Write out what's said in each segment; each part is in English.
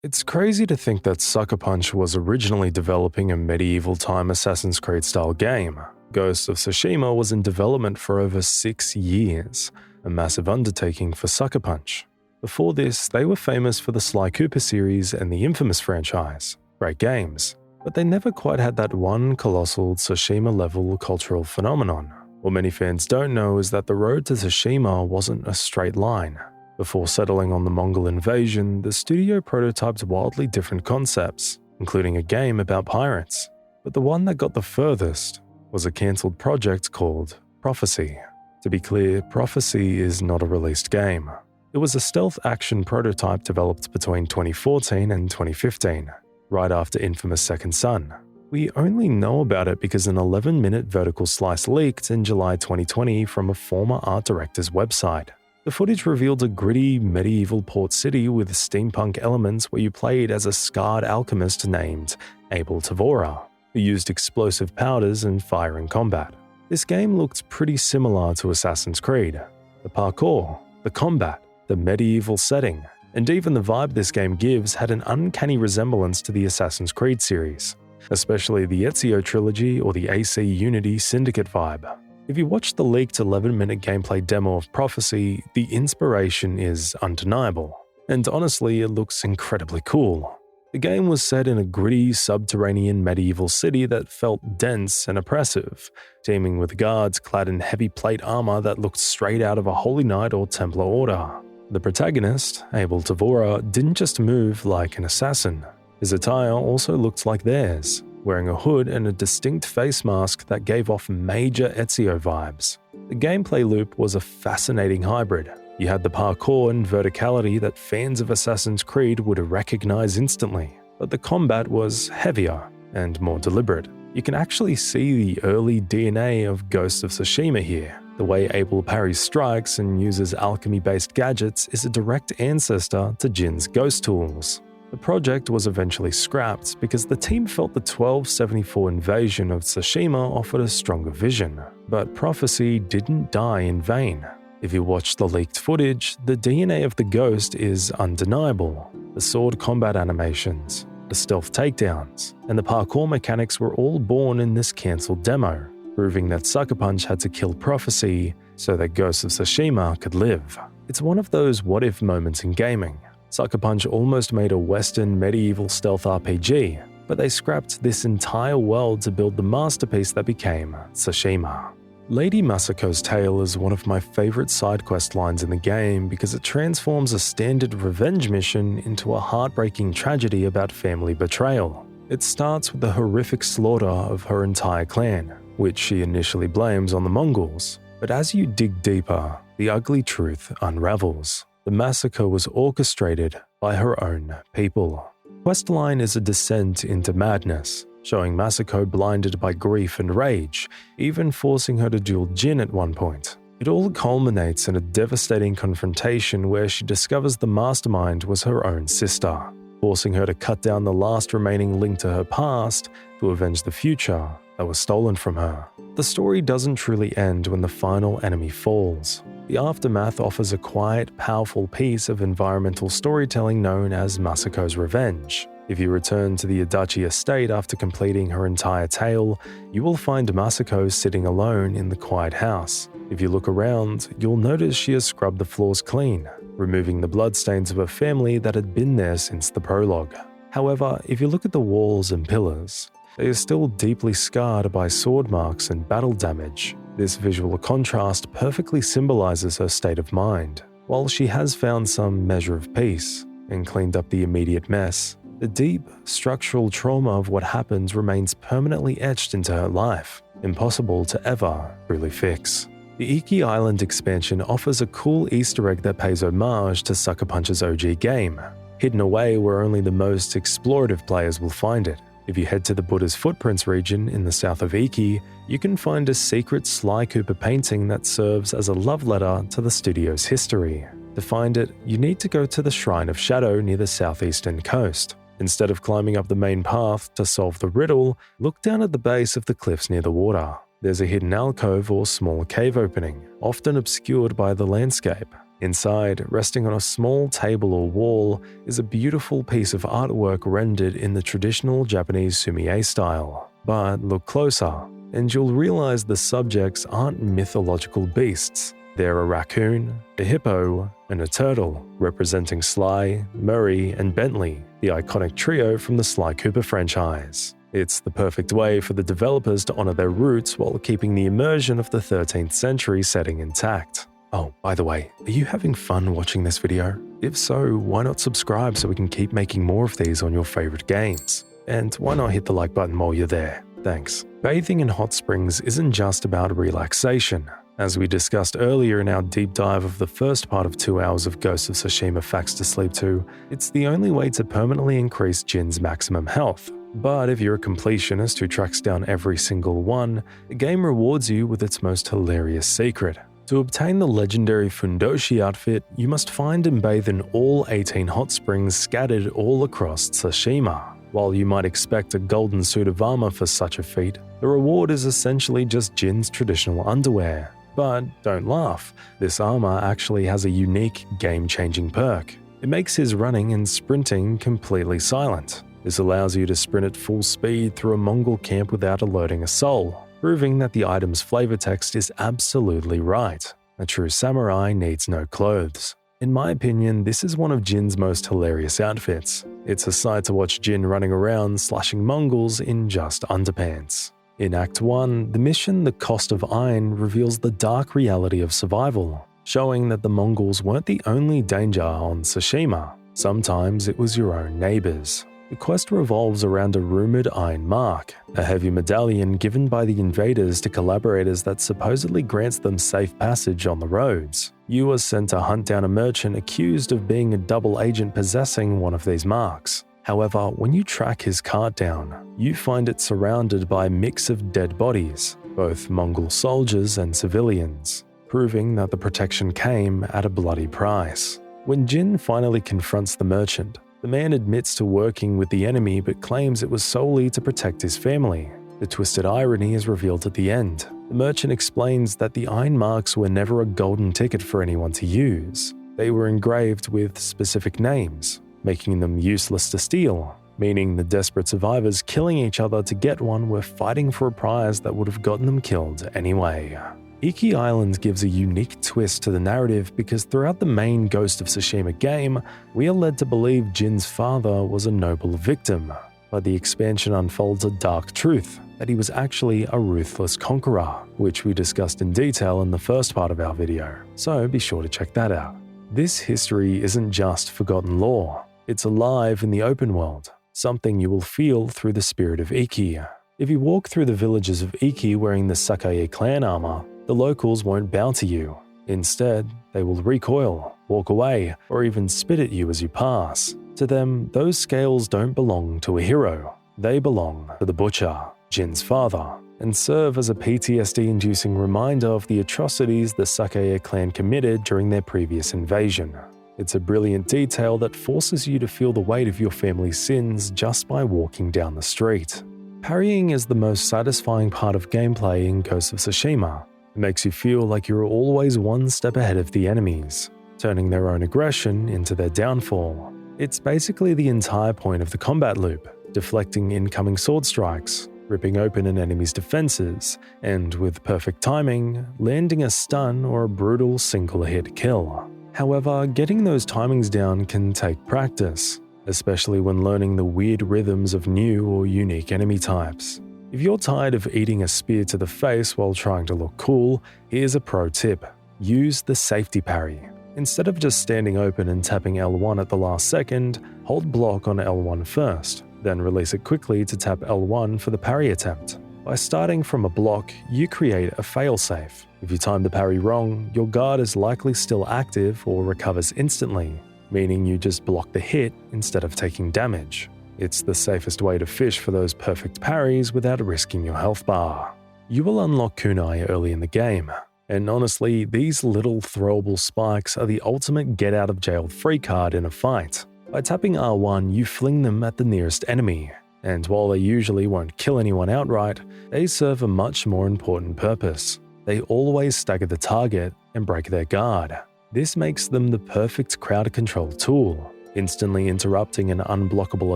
It's crazy to think that Sucker Punch was originally developing a medieval time Assassin's Creed style game. Ghost of Tsushima was in development for over 6 years, a massive undertaking for Sucker Punch. Before this, they were famous for the Sly Cooper series and the Infamous franchise. Great games, but they never quite had that one colossal Tsushima-level cultural phenomenon. What many fans don't know is that the road to Tsushima wasn't a straight line. Before settling on the Mongol invasion, the studio prototyped wildly different concepts, including a game about pirates. But the one that got the furthest was a cancelled project called Prophecy. To be clear, Prophecy is not a released game. It was a stealth action prototype developed between 2014 and 2015, right after infamous Second Son. We only know about it because an 11-minute vertical slice leaked in July 2020 from a former art director's website. The footage revealed a gritty, medieval port city with steampunk elements where you played as a scarred alchemist named Abel Tavora, who used explosive powders and fire in combat. This game looked pretty similar to Assassin's Creed. The parkour, the combat, the medieval setting, and even the vibe this game gives had an uncanny resemblance to the Assassin's Creed series, especially the Ezio trilogy or the AC Unity Syndicate vibe. If you watch the leaked 11-minute gameplay demo of Prophecy, the inspiration is undeniable, and honestly it looks incredibly cool. The game was set in a gritty, subterranean medieval city that felt dense and oppressive, teeming with guards clad in heavy plate armor that looked straight out of a Holy Knight or Templar order. The protagonist, Abel Tavora, didn't just move like an assassin. His attire also looked like theirs, wearing a hood and a distinct face mask that gave off major Ezio vibes. The gameplay loop was a fascinating hybrid. You had the parkour and verticality that fans of Assassin's Creed would recognize instantly, but the combat was heavier and more deliberate. You can actually see the early DNA of Ghost of Tsushima here. The way Abel parries strikes and uses alchemy-based gadgets is a direct ancestor to Jin's ghost tools. The project was eventually scrapped because the team felt the 1274 invasion of Tsushima offered a stronger vision, but Prophecy didn't die in vain. If you watch the leaked footage, the DNA of the ghost is undeniable. The sword combat animations, the stealth takedowns, and the parkour mechanics were all born in this cancelled demo, proving that Sucker Punch had to kill Prophecy so that Ghost of Tsushima could live. It's one of those what-if moments in gaming. Sucker Punch almost made a Western medieval stealth RPG, but they scrapped this entire world to build the masterpiece that became Tsushima. Lady Masako's tale is one of my favorite side quest lines in the game because it transforms a standard revenge mission into a heartbreaking tragedy about family betrayal. It starts with the horrific slaughter of her entire clan, which she initially blames on the Mongols, but as you dig deeper, the ugly truth unravels. The massacre was orchestrated by her own people. Questline is a descent into madness, showing Masako blinded by grief and rage, even forcing her to duel Jin at one point. It all culminates in a devastating confrontation where she discovers the mastermind was her own sister, forcing her to cut down the last remaining link to her past to avenge the future that was stolen from her. The story doesn't truly end when the final enemy falls. The aftermath offers a quiet, powerful piece of environmental storytelling known as Masako's Revenge. If you return to the Adachi estate after completing her entire tale, you will find Masako sitting alone in the quiet house. If you look around, you'll notice she has scrubbed the floors clean, removing the bloodstains of her family that had been there since the prologue. However, if you look at the walls and pillars, they are still deeply scarred by sword marks and battle damage. This visual contrast perfectly symbolizes her state of mind. While she has found some measure of peace and cleaned up the immediate mess, the deep, structural trauma of what happened remains permanently etched into her life, impossible to ever really fix. The Iki Island expansion offers a cool Easter egg that pays homage to Sucker Punch's OG game, hidden away where only the most explorative players will find it. If you head to the Buddha's Footprints region in the south of Iki, you can find a secret Sly Cooper painting that serves as a love letter to the studio's history. To find it, you need to go to the Shrine of Shadow near the southeastern coast. Instead of climbing up the main path to solve the riddle, look down at the base of the cliffs near the water. There's a hidden alcove or small cave opening, often obscured by the landscape. Inside, resting on a small table or wall, is a beautiful piece of artwork rendered in the traditional Japanese sumi-e style. But look closer, and you'll realize the subjects aren't mythological beasts. They're a raccoon, a hippo, and a turtle, representing Sly, Murray, and Bentley, the iconic trio from the Sly Cooper franchise. It's the perfect way for the developers to honor their roots while keeping the immersion of the 13th century setting intact. Oh, by the way, are you having fun watching this video? If so, why not subscribe so we can keep making more of these on your favorite games? And why not hit the like button while you're there? Thanks. Bathing in hot springs isn't just about relaxation. As we discussed earlier in our deep dive of the first part of 2 hours of Ghost of Tsushima Facts to Sleep To, it's the only way to permanently increase Jin's maximum health. But if you're a completionist who tracks down every single one, the game rewards you with its most hilarious secret. To obtain the legendary Fundoshi outfit, you must find and bathe in all 18 hot springs scattered all across Tsushima. While you might expect a golden suit of armor for such a feat, the reward is essentially just Jin's traditional underwear. But don't laugh, this armor actually has a unique, game-changing perk. It makes his running and sprinting completely silent. This allows you to sprint at full speed through a Mongol camp without alerting a soul, proving that the item's flavor text is absolutely right. A true samurai needs no clothes. In my opinion, this is one of Jin's most hilarious outfits. It's a sight to watch Jin running around slashing Mongols in just underpants. In Act 1, the mission The Cost of Iron reveals the dark reality of survival, showing that the Mongols weren't the only danger on Tsushima. Sometimes it was your own neighbors. The quest revolves around a rumored iron mark, a heavy medallion given by the invaders to collaborators that supposedly grants them safe passage on the roads. You are sent to hunt down a merchant accused of being a double agent possessing one of these marks. However, when you track his cart down, you find it surrounded by a mix of dead bodies, both Mongol soldiers and civilians, proving that the protection came at a bloody price. When Jin finally confronts the merchant, the man admits to working with the enemy but claims it was solely to protect his family. The twisted irony is revealed at the end. The merchant explains that the iron marks were never a golden ticket for anyone to use. They were engraved with specific names, making them useless to steal, meaning the desperate survivors killing each other to get one were fighting for a prize that would have gotten them killed anyway. Iki Island gives a unique twist to the narrative because throughout the main Ghost of Tsushima game, we are led to believe Jin's father was a noble victim, but the expansion unfolds a dark truth, that he was actually a ruthless conqueror, which we discussed in detail in the first part of our video, so be sure to check that out. This history isn't just forgotten lore, it's alive in the open world, something you will feel through the spirit of Iki. If you walk through the villages of Iki wearing the Sakai clan armor, the locals won't bow to you. Instead, they will recoil, walk away, or even spit at you as you pass. To them, those scales don't belong to a hero. They belong to the butcher, Jin's father, and serve as a PTSD-inducing reminder of the atrocities the Sakai clan committed during their previous invasion. It's a brilliant detail that forces you to feel the weight of your family's sins just by walking down the street. Parrying is the most satisfying part of gameplay in Ghost of Tsushima. It makes you feel like you're always one step ahead of the enemies, turning their own aggression into their downfall. It's basically the entire point of the combat loop, deflecting incoming sword strikes, ripping open an enemy's defenses, and with perfect timing, landing a stun or a brutal single-hit kill. However, getting those timings down can take practice, especially when learning the weird rhythms of new or unique enemy types. If you're tired of eating a spear to the face while trying to look cool, here's a pro tip. Use the safety parry. Instead of just standing open and tapping L1 at the last second, hold block on L1 first, then release it quickly to tap L1 for the parry attempt. By starting from a block, you create a failsafe. If you time the parry wrong, your guard is likely still active or recovers instantly, meaning you just block the hit instead of taking damage. It's the safest way to fish for those perfect parries without risking your health bar. You will unlock Kunai early in the game, and honestly, these little throwable spikes are the ultimate get-out-of-jail-free card in a fight. By tapping R1, you fling them at the nearest enemy, and while they usually won't kill anyone outright, they serve a much more important purpose. They always stagger the target and break their guard. This makes them the perfect crowd control tool, instantly interrupting an unblockable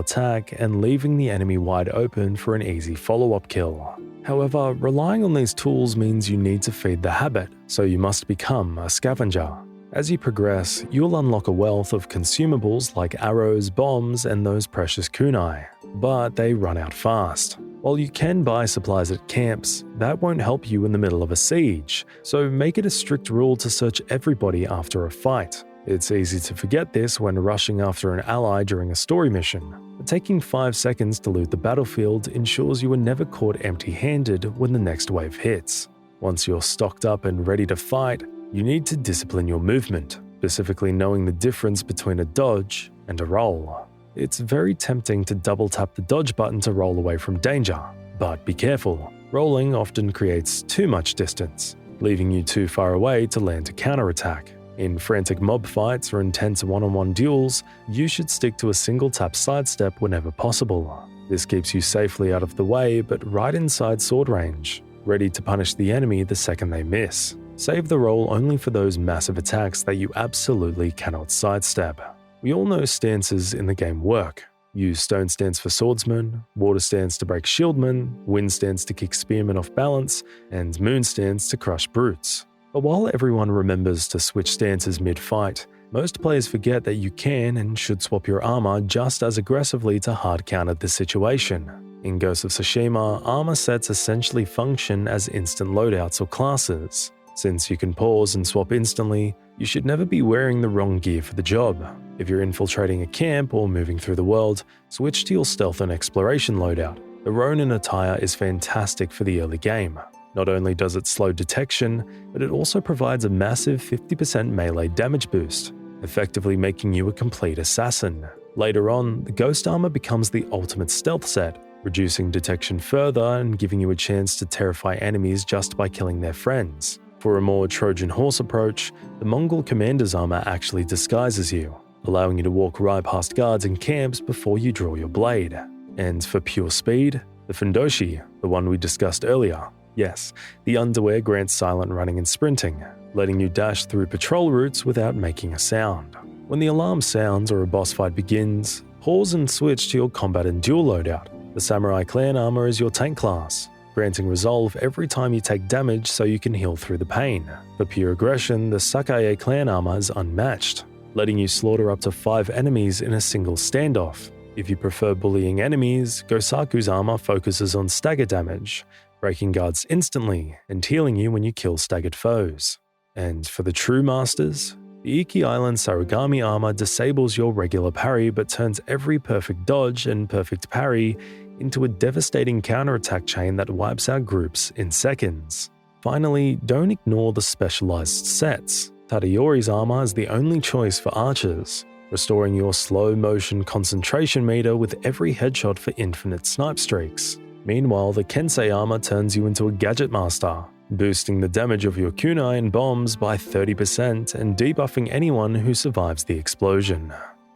attack and leaving the enemy wide open for an easy follow-up kill. However, relying on these tools means you need to feed the habit, so you must become a scavenger. As you progress, you'll unlock a wealth of consumables like arrows, bombs, and those precious kunai, but they run out fast. While you can buy supplies at camps, that won't help you in the middle of a siege, so make it a strict rule to search everybody after a fight. It's easy to forget this when rushing after an ally during a story mission, but taking 5 seconds to loot the battlefield ensures you are never caught empty-handed when the next wave hits. Once you're stocked up and ready to fight, you need to discipline your movement, specifically knowing the difference between a dodge and a roll. It's very tempting to double-tap the dodge button to roll away from danger, but be careful. Rolling often creates too much distance, leaving you too far away to land a counterattack. In frantic mob fights or intense one-on-one duels, you should stick to a single-tap sidestep whenever possible. This keeps you safely out of the way but right inside sword range, ready to punish the enemy the second they miss. Save the roll only for those massive attacks that you absolutely cannot sidestep. We all know stances in the game work. Use stone stance for swordsmen, water stance to break shieldmen, wind stance to kick spearmen off balance, and moon stance to crush brutes. But while everyone remembers to switch stances mid-fight, most players forget that you can and should swap your armor just as aggressively to hard counter the situation. In Ghost of Tsushima, armor sets essentially function as instant loadouts or classes. Since you can pause and swap instantly, you should never be wearing the wrong gear for the job. If you're infiltrating a camp or moving through the world, switch to your stealth and exploration loadout. The Ronin attire is fantastic for the early game. Not only does it slow detection, but it also provides a massive 50% melee damage boost, effectively making you a complete assassin. Later on, the ghost armor becomes the ultimate stealth set, reducing detection further and giving you a chance to terrify enemies just by killing their friends. For a more Trojan horse approach, the Mongol commander's armor actually disguises you, allowing you to walk right past guards and camps before you draw your blade. And for pure speed, the Fundoshi, the one we discussed earlier. Yes, the underwear grants silent running and sprinting, letting you dash through patrol routes without making a sound. When the alarm sounds or a boss fight begins, pause and switch to your combat and duel loadout. The Samurai clan armor is your tank class, granting resolve every time you take damage so you can heal through the pain. For pure aggression, the Sakai clan armor is unmatched, letting you slaughter up to 5 enemies in a single standoff. If you prefer bullying enemies, Gosaku's armor focuses on stagger damage, breaking guards instantly and healing you when you kill staggered foes. And for the true masters, the Iki Island Sarugami armor disables your regular parry but turns every perfect dodge and perfect parry into a devastating counterattack chain that wipes out groups in seconds. Finally, don't ignore the specialized sets. Tadori's armor is the only choice for archers, restoring your slow-motion concentration meter with every headshot for infinite snipe streaks. Meanwhile, the Kensei armor turns you into a gadget master, boosting the damage of your kunai and bombs by 30% and debuffing anyone who survives the explosion.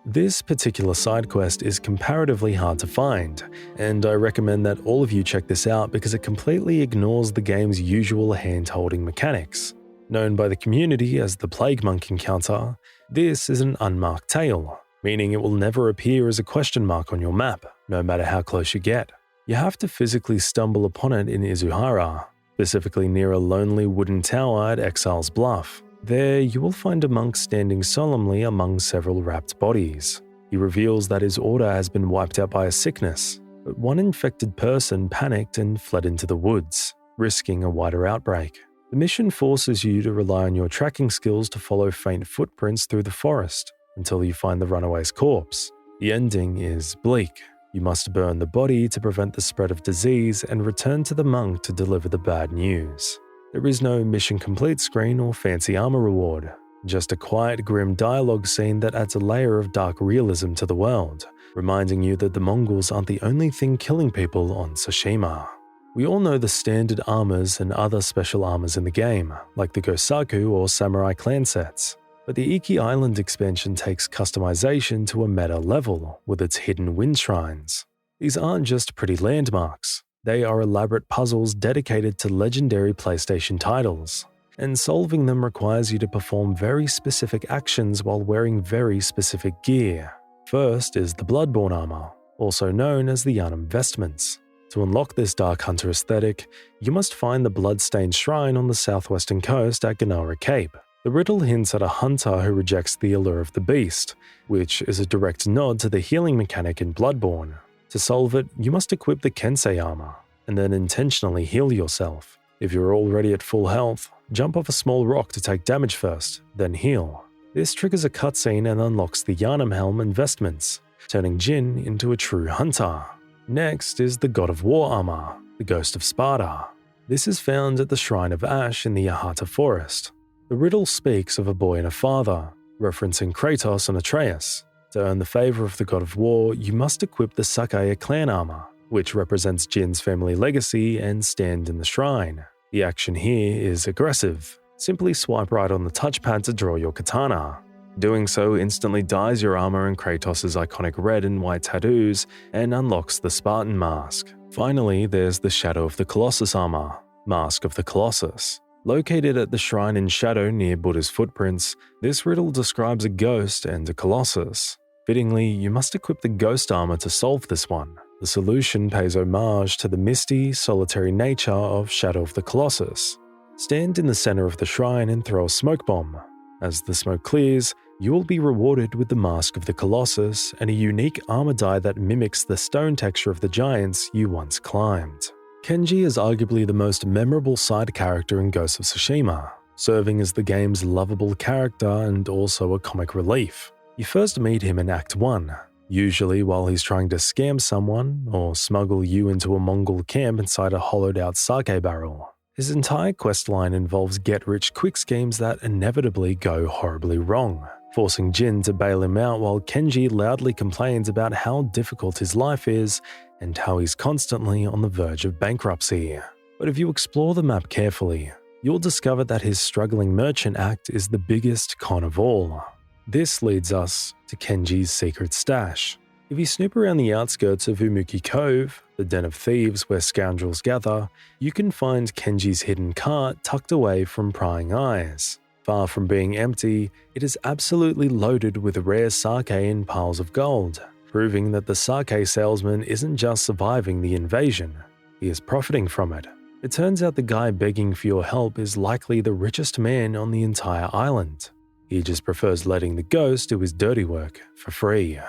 This particular side quest is comparatively hard to find, and I recommend that all of you check this out because it completely ignores the game's usual hand-holding mechanics. Known by the community as the Plague Monk encounter, this is an unmarked tail, meaning it will never appear as a question mark on your map, no matter how close you get. You have to physically stumble upon it in Izuhara, specifically near a lonely wooden tower at Exile's Bluff. There, you will find a monk standing solemnly among several wrapped bodies. He reveals that his order has been wiped out by a sickness, but one infected person panicked and fled into the woods, risking a wider outbreak. The mission forces you to rely on your tracking skills to follow faint footprints through the forest until you find the runaway's corpse. The ending is bleak. You must burn the body to prevent the spread of disease and return to the monk to deliver the bad news. There is no mission complete screen or fancy armor reward, just a quiet, grim dialogue scene that adds a layer of dark realism to the world, reminding you that the Mongols aren't the only thing killing people on Tsushima. We all know the standard armors and other special armors in the game, like the Gosaku or Samurai clan sets, but the Iki Island expansion takes customization to a meta level with its hidden wind shrines. These aren't just pretty landmarks. They are elaborate puzzles dedicated to legendary PlayStation titles. and solving them requires you to perform very specific actions while wearing very specific gear. First is the Bloodborne armor, also known as the Unnamed vestments. To unlock this Dark Hunter aesthetic, you must find the blood-stained shrine on the southwestern coast at Ganara Cape. The riddle hints at a hunter who rejects the allure of the beast, which is a direct nod to the healing mechanic in Bloodborne. To solve it, you must equip the Kensei armor, and then intentionally heal yourself. If you're already at full health, jump off a small rock to take damage first, then heal. This triggers a cutscene and unlocks the Yharnam helm and vestments, turning Jin into a true hunter. Next is the God of War armor, the Ghost of Sparta. This is found at the Shrine of Ash in the Ahata Forest. The riddle speaks of a boy and a father, referencing Kratos and Atreus. To earn the favor of the God of War, you must equip the Sakai clan armor, which represents Jin's family legacy, and stand in the shrine. The action here is aggressive. Simply swipe right on the touchpad to draw your katana. Doing so instantly dyes your armor in Kratos' iconic red and white tattoos and unlocks the Spartan mask. Finally, there's the Shadow of the Colossus armor, Mask of the Colossus. Located at the shrine in shadow near Buddha's footprints, this riddle describes a ghost and a colossus. Fittingly, you must equip the ghost armor to solve this one. The solution pays homage to the misty, solitary nature of Shadow of the Colossus. Stand in the center of the shrine and throw a smoke bomb. As the smoke clears, you will be rewarded with the Mask of the Colossus and a unique armor die that mimics the stone texture of the giants you once climbed. Kenji is arguably the most memorable side character in Ghost of Tsushima, serving as the game's lovable character and also a comic relief. You first meet him in Act 1, usually while he's trying to scam someone or smuggle you into a Mongol camp inside a hollowed-out sake barrel. His entire questline involves get-rich-quick schemes that inevitably go horribly wrong, forcing Jin to bail him out while Kenji loudly complains about how difficult his life is and how he's constantly on the verge of bankruptcy. But if you explore the map carefully, you'll discover that his struggling merchant act is the biggest con of all. This leads us to Kenji's secret stash. If you snoop around the outskirts of Umuki Cove, the den of thieves where scoundrels gather, you can find Kenji's hidden cart tucked away from prying eyes. Far from being empty, it is absolutely loaded with rare sake in piles of gold, proving that the sake salesman isn't just surviving the invasion, he is profiting from it. It turns out the guy begging for your help is likely the richest man on the entire island. He just prefers letting the ghost do his dirty work for free.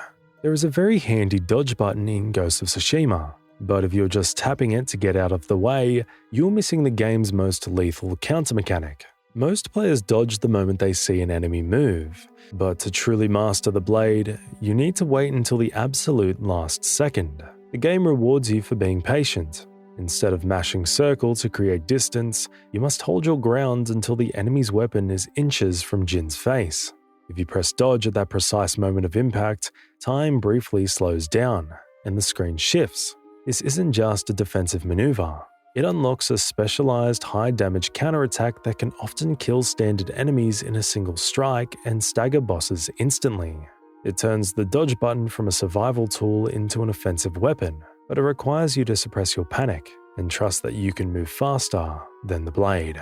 There is a very handy dodge button in Ghost of Tsushima, but if you're just tapping it to get out of the way, you're missing the game's most lethal counter mechanic. Most players dodge the moment they see an enemy move, but to truly master the blade, you need to wait until the absolute last second. The game rewards you for being patient. Instead of mashing circle to create distance, you must hold your ground until the enemy's weapon is inches from Jin's face. If you press dodge at that precise moment of impact, time briefly slows down, and the screen shifts. This isn't just a defensive maneuver. It unlocks a specialized high-damage counterattack that can often kill standard enemies in a single strike and stagger bosses instantly. It turns the dodge button from a survival tool into an offensive weapon, but it requires you to suppress your panic and trust that you can move faster than the blade.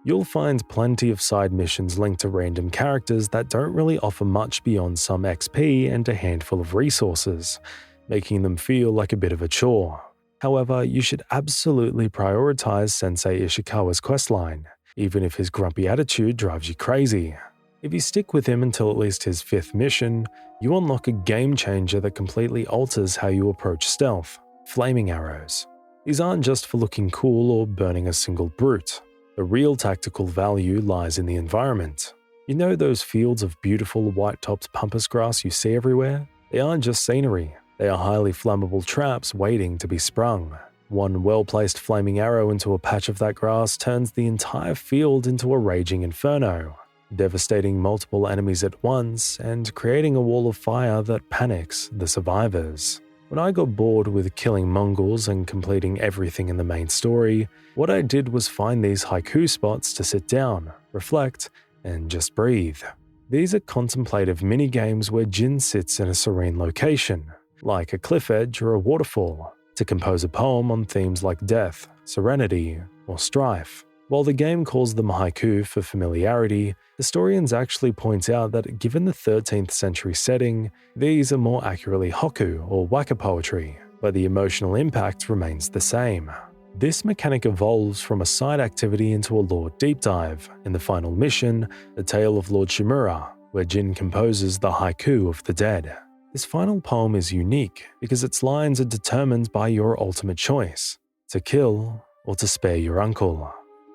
You'll find plenty of side missions linked to random characters that don't really offer much beyond some XP and a handful of resources, making them feel like a bit of a chore. However, you should absolutely prioritize Sensei Ishikawa's questline, even if his grumpy attitude drives you crazy. If you stick with him until at least his 5th mission, you unlock a game changer that completely alters how you approach stealth: flaming arrows. These aren't just for looking cool or burning a single brute. The real tactical value lies in the environment. You know those fields of beautiful white-topped pampas grass you see everywhere? They aren't just scenery. They are highly flammable traps waiting to be sprung. One well-placed flaming arrow into a patch of that grass turns the entire field into a raging inferno, devastating multiple enemies at once and creating a wall of fire that panics the survivors. When I got bored with killing Mongols and completing everything in the main story, what I did was find these haiku spots to sit down, reflect, and just breathe. These are contemplative mini-games where Jin sits in a serene location, like a cliff edge or a waterfall, to compose a poem on themes like death, serenity, or strife. While the game calls them haiku for familiarity, historians actually point out that given the 13th century setting, these are more accurately hokku or waka poetry, but the emotional impact remains the same. This mechanic evolves from a side activity into a lore deep dive in the final mission, The Tale of Lord Shimura, where Jin composes the haiku of the dead. This final poem is unique because its lines are determined by your ultimate choice, to kill or to spare your uncle.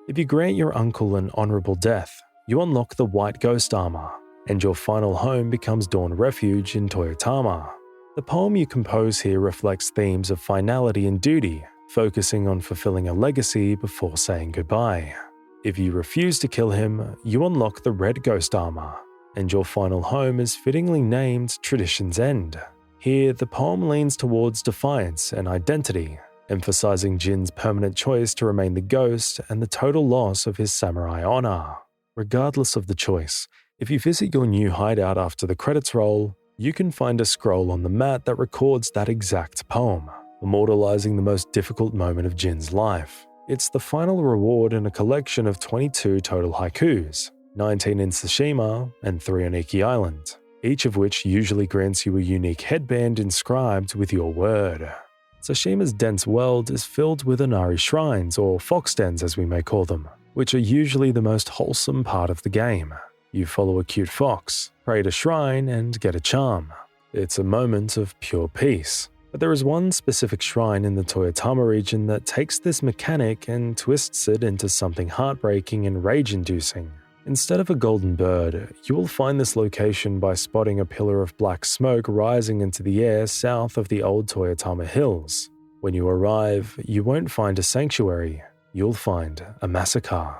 If you grant your uncle an honorable death, you unlock the White Ghost armor, and your final home becomes Dawn Refuge in Toyotama. The poem you compose here reflects themes of finality and duty, focusing on fulfilling a legacy before saying goodbye. If you refuse to kill him, you unlock the Red Ghost armor, and your final home is fittingly named Tradition's End. Here, the poem leans towards defiance and identity, emphasizing Jin's permanent choice to remain the ghost and the total loss of his samurai honor. Regardless of the choice, if you visit your new hideout after the credits roll, you can find a scroll on the mat that records that exact poem, immortalizing the most difficult moment of Jin's life. It's the final reward in a collection of 22 total haikus, 19 in Tsushima and 3 on Iki Island, each of which usually grants you a unique headband inscribed with your word. Tsushima's dense world is filled with Inari shrines, or fox dens as we may call them, which are usually the most wholesome part of the game. You follow a cute fox, pray at a shrine, and get a charm. It's a moment of pure peace. But there is one specific shrine in the Toyotama region that takes this mechanic and twists it into something heartbreaking and rage-inducing. Instead of a golden bird, you will find this location by spotting a pillar of black smoke rising into the air south of the old Toyotama hills. When you arrive, you won't find a sanctuary, you'll find a massacre.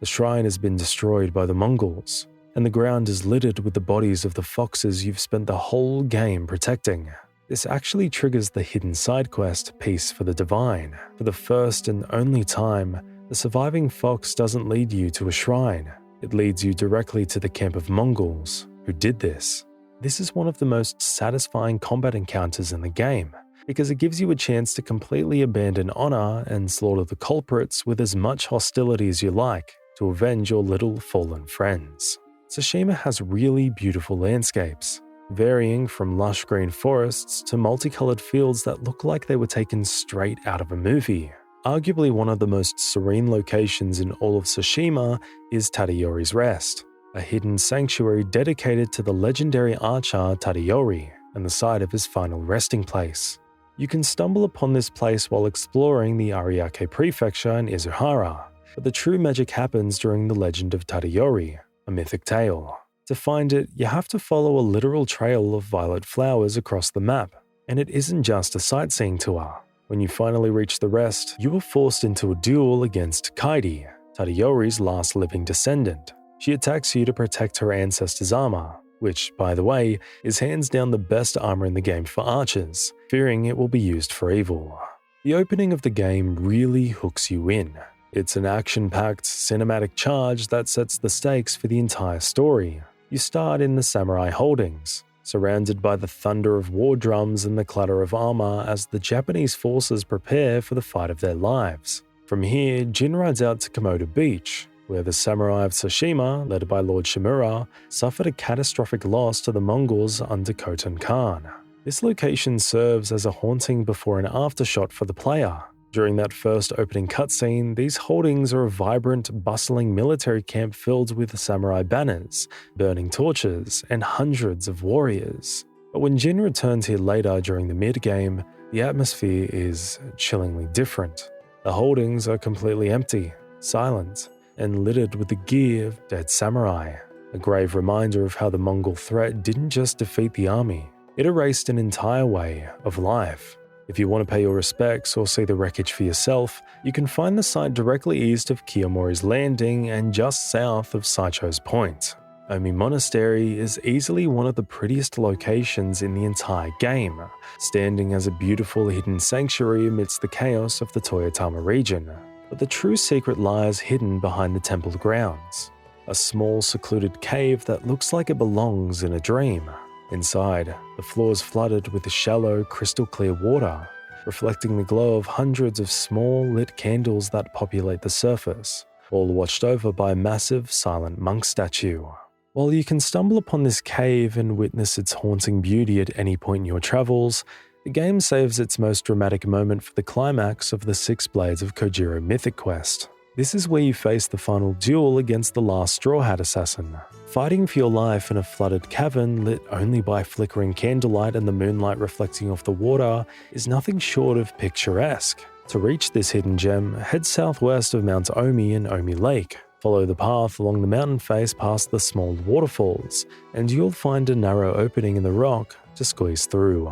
The shrine has been destroyed by the Mongols, and the ground is littered with the bodies of the foxes you've spent the whole game protecting. This actually triggers the hidden side quest, Peace for the Divine. For the first and only time, the surviving fox doesn't lead you to a shrine. It leads you directly to the camp of Mongols who did this. This is one of the most satisfying combat encounters in the game, because it gives you a chance to completely abandon honor and slaughter the culprits with as much hostility as you like to avenge your little fallen friends. Tsushima has really beautiful landscapes, varying from lush green forests to multicolored fields that look like they were taken straight out of a movie. Arguably one of the most serene locations in all of Tsushima is Tadori's Rest, a hidden sanctuary dedicated to the legendary archer Tadori and the site of his final resting place. You can stumble upon this place while exploring the Ariake Prefecture in Izuhara, but the true magic happens during the legend of Tadori, a mythic tale. To find it, you have to follow a literal trail of violet flowers across the map, and it isn't just a sightseeing tour. When you finally reach the rest, you are forced into a duel against Kaidi, Tadori's last living descendant. She attacks you to protect her ancestor's armor, which, by the way, is hands down the best armor in the game for archers, fearing it will be used for evil. The opening of the game really hooks you in. It's an action-packed, cinematic charge that sets the stakes for the entire story. You start in the samurai holdings, surrounded by the thunder of war drums and the clatter of armor as the Japanese forces prepare for the fight of their lives. From here, Jin rides out to Komoda Beach, where the samurai of Tsushima, led by Lord Shimura, suffered a catastrophic loss to the Mongols under Coten Khan. This location serves as a haunting before and after shot for the player. During that first opening cutscene, these holdings are a vibrant, bustling military camp filled with samurai banners, burning torches, and hundreds of warriors. But when Jin returns here later during the mid-game, the atmosphere is chillingly different. The holdings are completely empty, silent, and littered with the gear of dead samurai, a grave reminder of how the Mongol threat didn't just defeat the army, it erased an entire way of life. If you want to pay your respects or see the wreckage for yourself, you can find the site directly east of Kiyomori's Landing and just south of Saicho's Point. Omi Monastery is easily one of the prettiest locations in the entire game, standing as a beautiful hidden sanctuary amidst the chaos of the Toyotama region. But the true secret lies hidden behind the temple grounds, a small secluded cave that looks like it belongs in a dream. Inside, the floor is flooded with shallow, crystal-clear water, reflecting the glow of hundreds of small, lit candles that populate the surface. all watched over by a massive silent monk statue. While you can stumble upon this cave and witness its haunting beauty at any point in your travels, the game saves its most dramatic moment for the climax of the Six Blades of Kojiro Mythic Quest. This is where you face the final duel against the last Straw Hat Assassin. Fighting for your life in a flooded cavern lit only by flickering candlelight and the moonlight reflecting off the water is nothing short of picturesque. To reach this hidden gem, head southwest of Mount Omi and Omi Lake. Follow the path along the mountain face past the small waterfalls, and you'll find a narrow opening in the rock to squeeze through.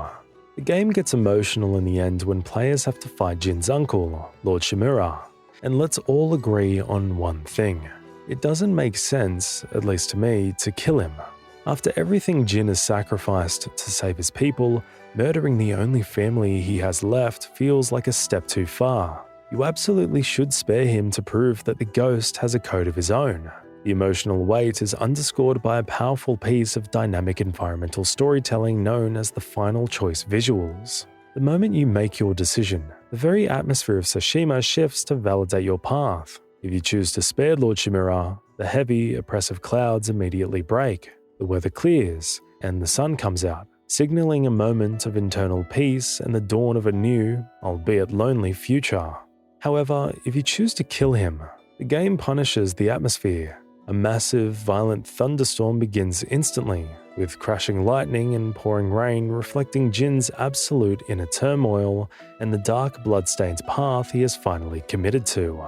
The game gets emotional in the end when players have to fight Jin's uncle, Lord Shimura, and let's all agree on one thing. It doesn't make sense, at least to me, to kill him. After everything Jin has sacrificed to save his people, murdering the only family he has left feels like a step too far. You absolutely should spare him to prove that the ghost has a code of his own. The emotional weight is underscored by a powerful piece of dynamic environmental storytelling known as the final choice visuals. The moment you make your decision, the very atmosphere of Tsushima shifts to validate your path. If you choose to spare Lord Shimura, the heavy, oppressive clouds immediately break, the weather clears, and the sun comes out, signaling a moment of internal peace and the dawn of a new, albeit lonely, future. However, if you choose to kill him, the game punishes the atmosphere. A massive, violent thunderstorm begins instantly, with crashing lightning and pouring rain reflecting Jin's absolute inner turmoil and the dark bloodstained path he has finally committed to.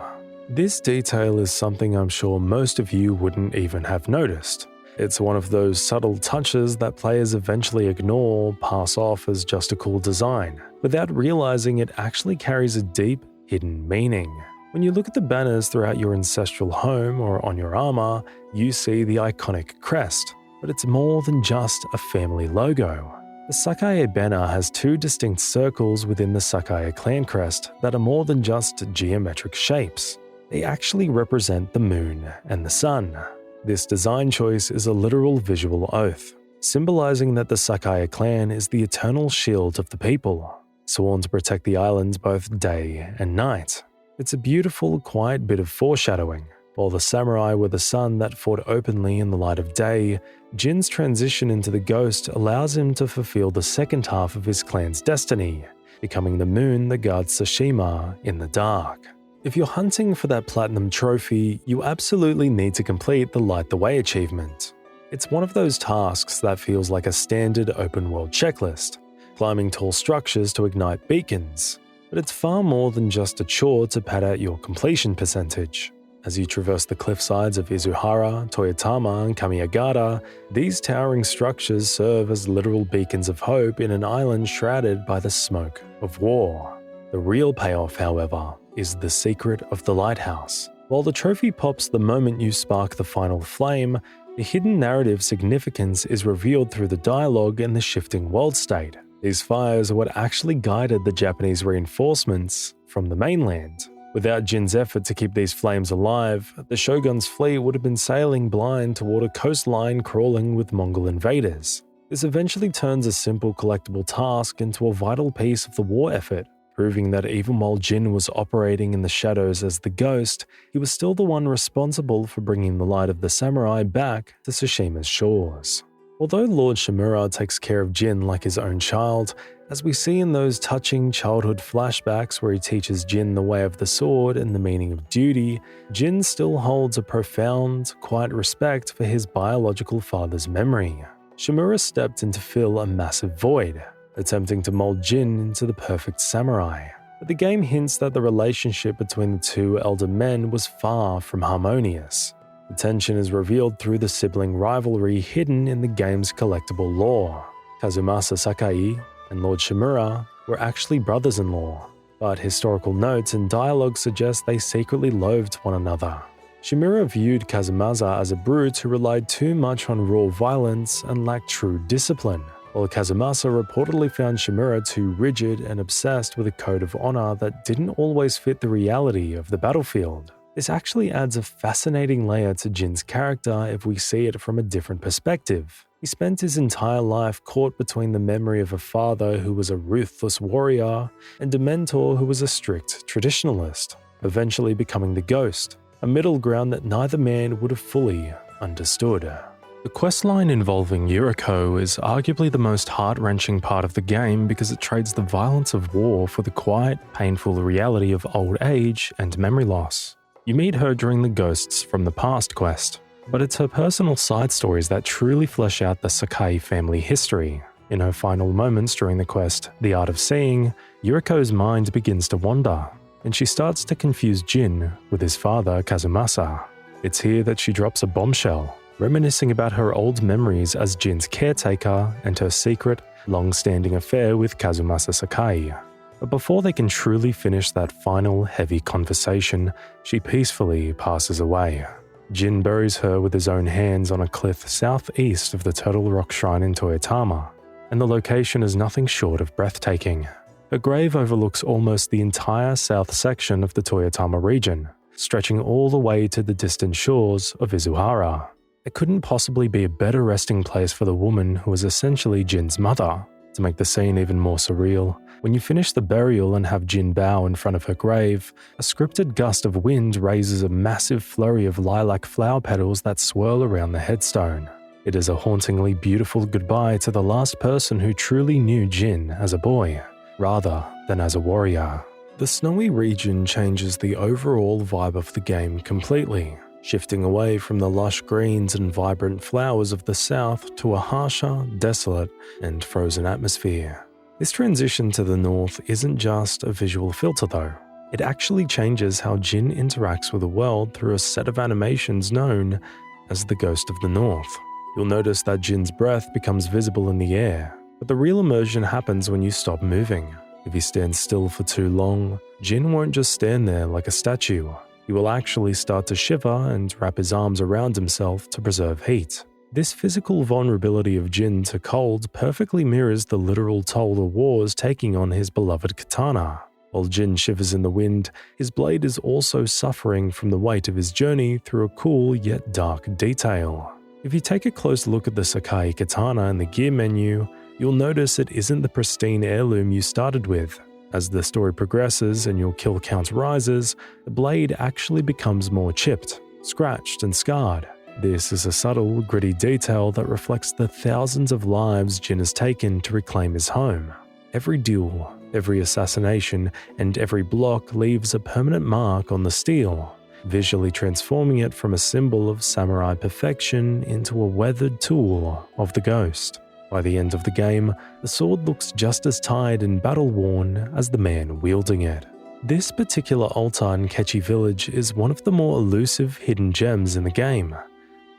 This detail is something I'm sure most of you wouldn't even have noticed. It's one of those subtle touches that players eventually ignore, pass off as just a cool design, without realizing it actually carries a deep, hidden meaning. When you look at the banners throughout your ancestral home or on your armor, you see the iconic crest, but it's more than just a family logo. The Sakai banner has two distinct circles within the Sakai clan crest that are more than just geometric shapes. They actually represent the moon and the sun. This design choice is a literal visual oath, symbolizing that the Sakai clan is the eternal shield of the people, sworn to protect the islands both day and night. It's a beautiful, quiet bit of foreshadowing. While the samurai were the sun that fought openly in the light of day, Jin's transition into the ghost allows him to fulfill the second half of his clan's destiny, becoming the moon that guards Tsushima in the dark. If you're hunting for that platinum trophy, you absolutely need to complete the Light the Way achievement. It's one of those tasks that feels like a standard open-world checklist, climbing tall structures to ignite beacons, but it's far more than just a chore to pad out your completion percentage. As you traverse the cliffsides of Izuhara, Toyotama, and Kamiagata, these towering structures serve as literal beacons of hope in an island shrouded by the smoke of war. The real payoff, however, is the secret of the lighthouse. While the trophy pops the moment you spark the final flame, the hidden narrative significance is revealed through the dialogue and the shifting world state. These fires are what actually guided the Japanese reinforcements from the mainland. Without Jin's effort to keep these flames alive, the Shogun's fleet would have been sailing blind toward a coastline crawling with Mongol invaders. This eventually turns a simple collectible task into a vital piece of the war effort, proving that even while Jin was operating in the shadows as the ghost, he was still the one responsible for bringing the light of the samurai back to Tsushima's shores. Although Lord Shimura takes care of Jin like his own child, as we see in those touching childhood flashbacks where he teaches Jin the way of the sword and the meaning of duty, Jin still holds a profound, quiet respect for his biological father's memory. Shimura stepped in to fill a massive void, attempting to mold Jin into the perfect samurai. But the game hints that the relationship between the two elder men was far from harmonious. The tension is revealed through the sibling rivalry hidden in the game's collectible lore. Kazumasa Sakai and Lord Shimura were actually brothers-in-law, but historical notes and dialogue suggest they secretly loathed one another. Shimura viewed Kazumasa as a brute who relied too much on raw violence and lacked true discipline, while Kazumasa reportedly found Shimura too rigid and obsessed with a code of honor that didn't always fit the reality of the battlefield. This actually adds a fascinating layer to Jin's character if we see it from a different perspective. He spent his entire life caught between the memory of a father who was a ruthless warrior and a mentor who was a strict traditionalist, eventually becoming the ghost, a middle ground that neither man would have fully understood. The questline involving Yuriko is arguably the most heart-wrenching part of the game because it trades the violence of war for the quiet, painful reality of old age and memory loss. You meet her during the Ghosts from the Past quest, but it's her personal side stories that truly flesh out the Sakai family history. In her final moments during the quest, The Art of Seeing, Yuriko's mind begins to wander, and she starts to confuse Jin with his father, Kazumasa. It's here that she drops a bombshell, reminiscing about her old memories as Jin's caretaker and her secret, long-standing affair with Kazumasa Sakai. But before they can truly finish that final, heavy conversation, she peacefully passes away. Jin buries her with his own hands on a cliff southeast of the Turtle Rock Shrine in Toyotama, and the location is nothing short of breathtaking. Her grave overlooks almost the entire south section of the Toyotama region, stretching all the way to the distant shores of Izuhara. It couldn't possibly be a better resting place for the woman who was essentially Jin's mother. To make the scene even more surreal, when you finish the burial and have Jin bow in front of her grave, a scripted gust of wind raises a massive flurry of lilac flower petals that swirl around the headstone. It is a hauntingly beautiful goodbye to the last person who truly knew Jin as a boy, rather than as a warrior. The snowy region changes the overall vibe of the game completely, shifting away from the lush greens and vibrant flowers of the south to a harsher, desolate, and frozen atmosphere. This transition to the north isn't just a visual filter though. It actually changes how Jin interacts with the world through a set of animations known as the Ghost of the North. You'll notice that Jin's breath becomes visible in the air, but the real immersion happens when you stop moving. If you stand still for too long, Jin won't just stand there like a statue. He will actually start to shiver and wrap his arms around himself to preserve heat. This physical vulnerability of Jin to cold perfectly mirrors the literal toll the war is taking on his beloved katana. While Jin shivers in the wind, his blade is also suffering from the weight of his journey through a cool yet dark detail. If you take a close look at the Sakai katana in the gear menu, you'll notice it isn't the pristine heirloom you started with. As the story progresses and your kill count rises, the blade actually becomes more chipped, scratched, and scarred. This is a subtle, gritty detail that reflects the thousands of lives Jin has taken to reclaim his home. Every duel, every assassination, and every block leaves a permanent mark on the steel, visually transforming it from a symbol of samurai perfection into a weathered tool of the ghost. By the end of the game, the sword looks just as tired and battle-worn as the man wielding it. This particular altar in Kechi Village is one of the more elusive hidden gems in the game,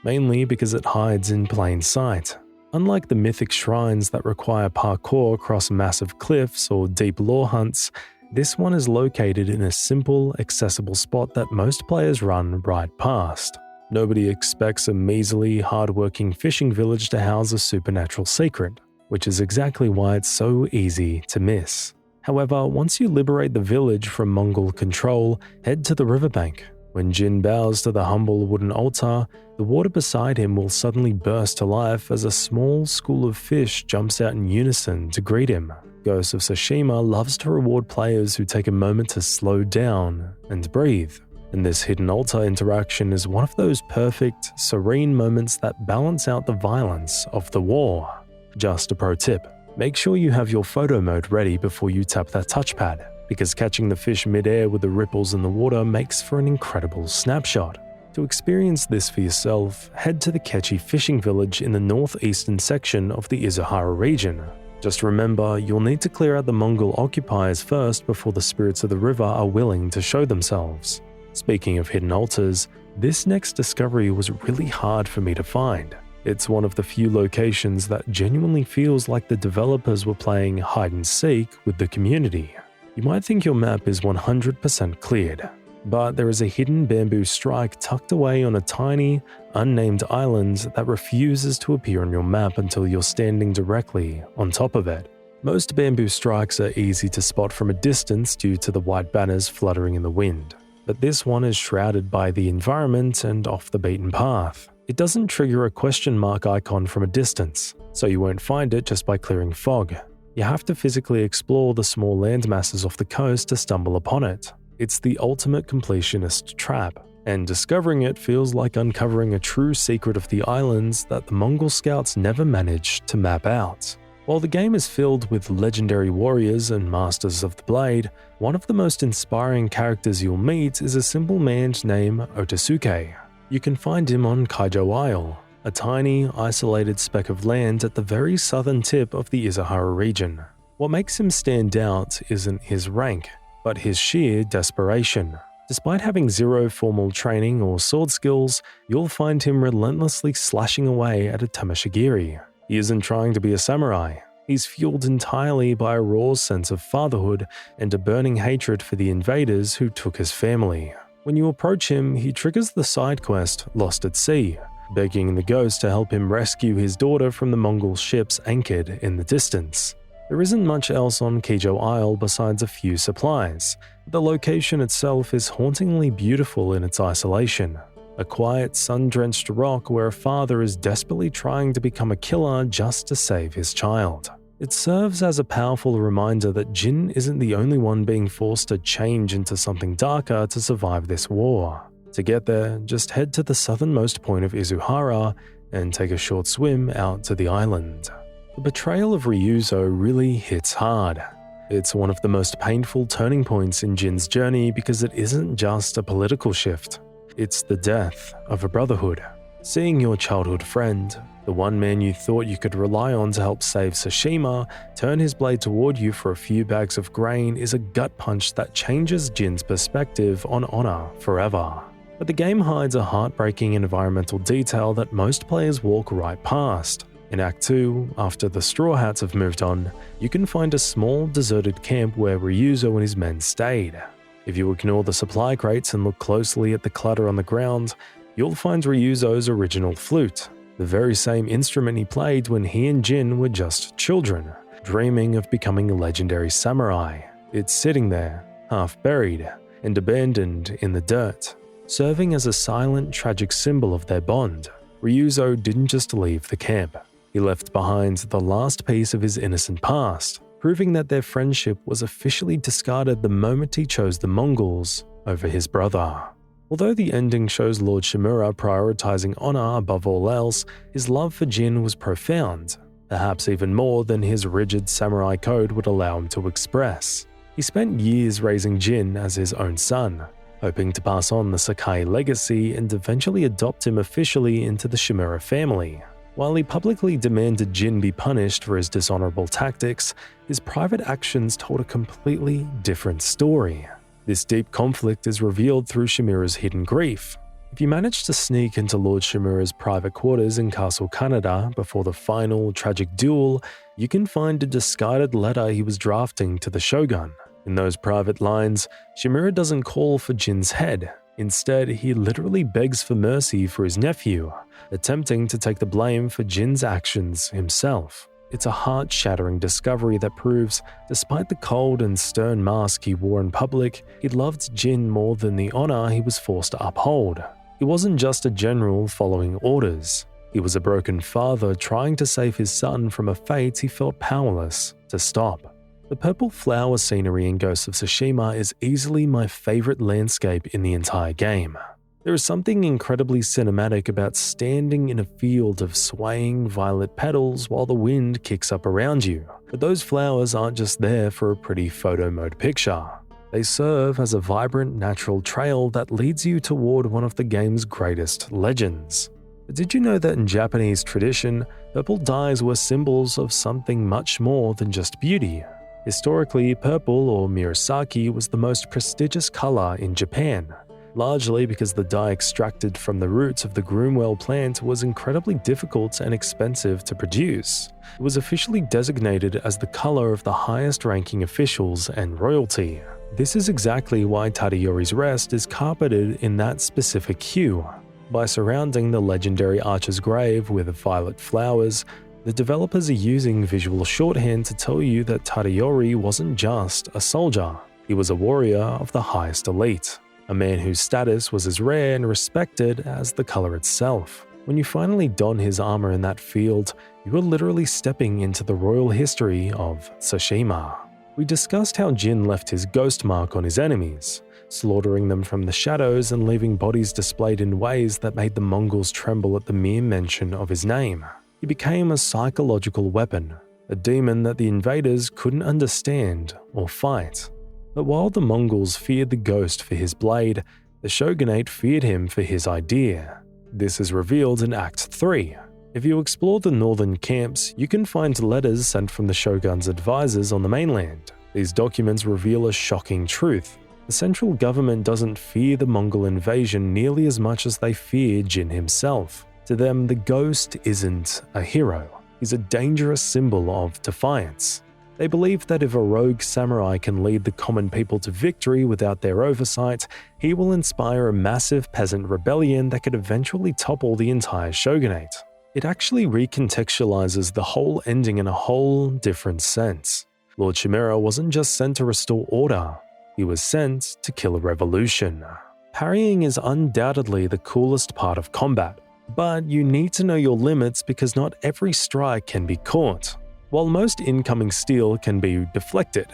mainly because it hides in plain sight. Unlike the mythic shrines that require parkour across massive cliffs or deep lore hunts, this one is located in a simple, accessible spot that most players run right past. Nobody expects a measly, hard-working fishing village to house a supernatural secret, which is exactly why it's so easy to miss. However, once you liberate the village from Mongol control, head to the riverbank. When Jin bows to the humble wooden altar, the water beside him will suddenly burst to life as a small school of fish jumps out in unison to greet him. Ghost of Tsushima loves to reward players who take a moment to slow down and breathe. And this hidden altar interaction is one of those perfect, serene moments that balance out the violence of the war. Just a pro tip, make sure you have your photo mode ready before you tap that touchpad, because catching the fish mid-air with the ripples in the water makes for an incredible snapshot. To experience this for yourself, head to the Kechi fishing village in the northeastern section of the Izuhara region. Just remember, you'll need to clear out the Mongol occupiers first before the spirits of the river are willing to show themselves. Speaking of hidden altars, this next discovery was really hard for me to find. It's one of the few locations that genuinely feels like the developers were playing hide and seek with the community. You might think your map is 100% cleared, but there is a hidden bamboo strike tucked away on a tiny, unnamed island that refuses to appear on your map until you're standing directly on top of it. Most bamboo strikes are easy to spot from a distance due to the white banners fluttering in the wind, but this one is shrouded by the environment and off the beaten path. It doesn't trigger a question mark icon from a distance, so you won't find it just by clearing fog. You have to physically explore the small land masses off the coast to stumble upon it. It's the ultimate completionist trap. and discovering it feels like uncovering a true secret of the islands that the Mongol scouts never managed to map out. While the game is filled with legendary warriors and masters of the blade, one of the most inspiring characters you'll meet is a simple man named Otsuk. You can find him on Kaijo Isle, a tiny, isolated speck of land at the very southern tip of the Izahara region. What makes him stand out isn't his rank, but his sheer desperation. Despite having zero formal training or sword skills, you'll find him relentlessly slashing away at a tamashigiri. He isn't trying to be a samurai. He's fueled entirely by a raw sense of fatherhood and a burning hatred for the invaders who took his family. When you approach him, he triggers the side quest Lost at Sea, begging the ghost to help him rescue his daughter from the Mongol ships anchored in the distance. There isn't much else on Kaijo Isle besides a few supplies. The location itself is hauntingly beautiful in its isolation. A quiet, sun-drenched rock where a father is desperately trying to become a killer just to save his child. It serves as a powerful reminder that Jin isn't the only one being forced to change into something darker to survive this war. To get there, just head to the southernmost point of Izuhara and take a short swim out to the island. The betrayal of Ryuzo really hits hard. It's one of the most painful turning points in Jin's journey because it isn't just a political shift. It's the death of a brotherhood. Seeing your childhood friend, the one man you thought you could rely on to help save Tsushima, turn his blade toward you for a few bags of grain is a gut punch that changes Jin's perspective on honor forever. But the game hides a heartbreaking environmental detail that most players walk right past. In Act 2, after the Straw Hats have moved on, you can find a small deserted camp where Ryuzo and his men stayed. If you ignore the supply crates and look closely at the clutter on the ground, you'll find Ryuzo's original flute, the very same instrument he played when he and Jin were just children, dreaming of becoming a legendary samurai. It's sitting there, half buried and abandoned in the dirt, serving as a silent, tragic symbol of their bond. Ryuzo didn't just leave the camp. He left behind the last piece of his innocent past, proving that their friendship was officially discarded the moment he chose the Mongols over his brother. Although the ending shows Lord Shimura prioritizing honor above all else, his love for Jin was profound, perhaps even more than his rigid samurai code would allow him to express. He spent years raising Jin as his own son, hoping to pass on the Sakai legacy and eventually adopt him officially into the Shimura family. While he publicly demanded Jin be punished for his dishonorable tactics, his private actions told a completely different story. This deep conflict is revealed through Shimura's hidden grief. If you manage to sneak into Lord Shimura's private quarters in Castle Kaneda before the final tragic duel, you can find a discarded letter he was drafting to the shogun. In those private lines, Shimura doesn't call for Jin's head. Instead, he literally begs for mercy for his nephew, attempting to take the blame for Jin's actions himself. It's a heart-shattering discovery that proves, despite the cold and stern mask he wore in public, he loved Jin more than the honor he was forced to uphold. He wasn't just a general following orders. He was a broken father trying to save his son from a fate he felt powerless to stop. The purple flower scenery in Ghost of Tsushima is easily my favorite landscape in the entire game. There is something incredibly cinematic about standing in a field of swaying violet petals while the wind kicks up around you. But those flowers aren't just there for a pretty photo mode picture. They serve as a vibrant natural trail that leads you toward one of the game's greatest legends. But did you know that in Japanese tradition, purple dyes were symbols of something much more than just beauty? Historically, purple or murasaki was the most prestigious color in Japan, largely because the dye extracted from the roots of the groomwell plant was incredibly difficult and expensive to produce. It was officially designated as the color of the highest-ranking officials and royalty. This is exactly why Tadori's rest is carpeted in that specific hue. By surrounding the legendary archer's grave with violet flowers, the developers are using visual shorthand to tell you that Tadori wasn't just a soldier. He was a warrior of the highest elite, a man whose status was as rare and respected as the color itself. When you finally don his armor in that field, you are literally stepping into the royal history of Tsushima. We discussed how Jin left his ghost mark on his enemies, slaughtering them from the shadows and leaving bodies displayed in ways that made the Mongols tremble at the mere mention of his name. He became a psychological weapon, a demon that the invaders couldn't understand or fight. But while the Mongols feared the ghost for his blade, the Shogunate feared him for his idea. This is revealed in Act 3. If you explore the northern camps, you can find letters sent from the Shogun's advisors on the mainland. These documents reveal a shocking truth. The central government doesn't fear the Mongol invasion nearly as much as they fear Jin himself. To them, the ghost isn't a hero. He's a dangerous symbol of defiance. They believe that if a rogue samurai can lead the common people to victory without their oversight, he will inspire a massive peasant rebellion that could eventually topple the entire shogunate. It actually recontextualizes the whole ending in a whole different sense. Lord Shimura wasn't just sent to restore order, he was sent to kill a revolution. Parrying is undoubtedly the coolest part of combat, but you need to know your limits because not every strike can be caught. While most incoming steel can be deflected,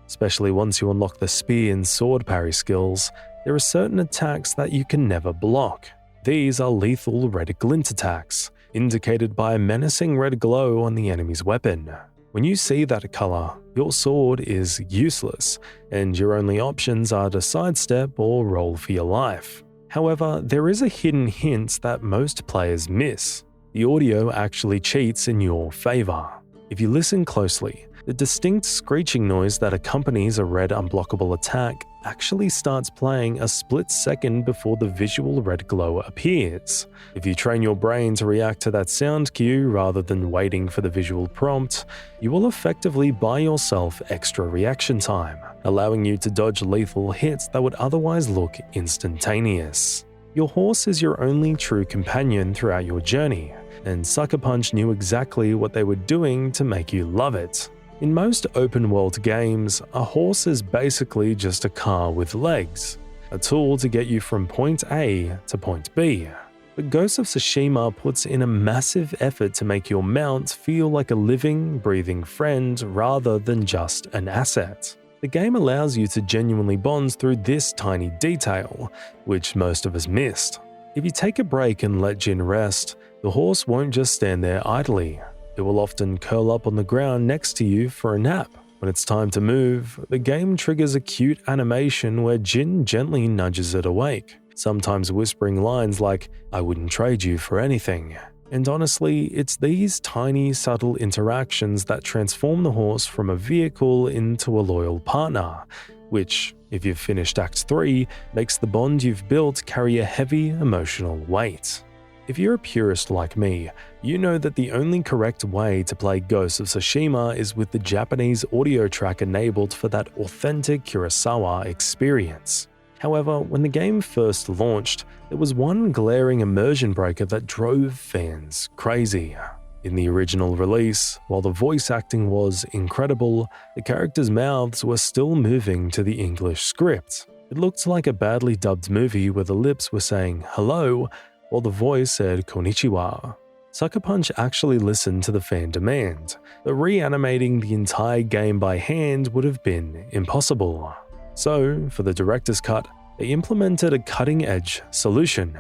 especially once you unlock the spear and sword parry skills, there are certain attacks that you can never block. These are lethal red glint attacks, indicated by a menacing red glow on the enemy's weapon. When you see that color, your sword is useless, and your only options are to sidestep or roll for your life. However, there is a hidden hint that most players miss. The audio actually cheats in your favor. If you listen closely, the distinct screeching noise that accompanies a red unblockable attack actually starts playing a split second before the visual red glow appears. If you train your brain to react to that sound cue rather than waiting for the visual prompt, you will effectively buy yourself extra reaction time, allowing you to dodge lethal hits that would otherwise look instantaneous. Your horse is your only true companion throughout your journey, and Sucker Punch knew exactly what they were doing to make you love it. In most open-world games, a horse is basically just a car with legs, a tool to get you from point A to point B. But Ghost of Tsushima puts in a massive effort to make your mount feel like a living, breathing friend rather than just an asset. The game allows you to genuinely bond through this tiny detail, which most of us missed. If you take a break and let Jin rest, the horse won't just stand there idly. It will often curl up on the ground next to you for a nap. When it's time to move, the game triggers a cute animation where Jin gently nudges it awake, sometimes whispering lines like, "I wouldn't trade you for anything." And honestly, it's these tiny, subtle interactions that transform the horse from a vehicle into a loyal partner, which, if you've finished Act 3, makes the bond you've built carry a heavy emotional weight. If you're a purist like me, you know that the only correct way to play Ghost of Tsushima is with the Japanese audio track enabled for that authentic Kurosawa experience. However, when the game first launched, there was one glaring immersion breaker that drove fans crazy. In the original release, while the voice acting was incredible, the characters' mouths were still moving to the English script. It looked like a badly dubbed movie where the lips were saying hello, while the voice said konnichiwa. Sucker Punch actually listened to the fan demand, but reanimating the entire game by hand would have been impossible. So, for the director's cut, they implemented a cutting-edge solution: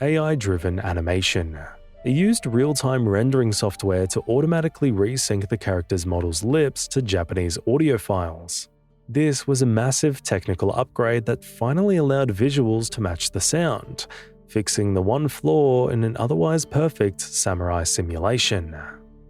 AI-driven animation. They used real-time rendering software to automatically resync the character's model's lips to Japanese audio files. This was a massive technical upgrade that finally allowed visuals to match the sound, fixing the one flaw in an otherwise perfect samurai simulation.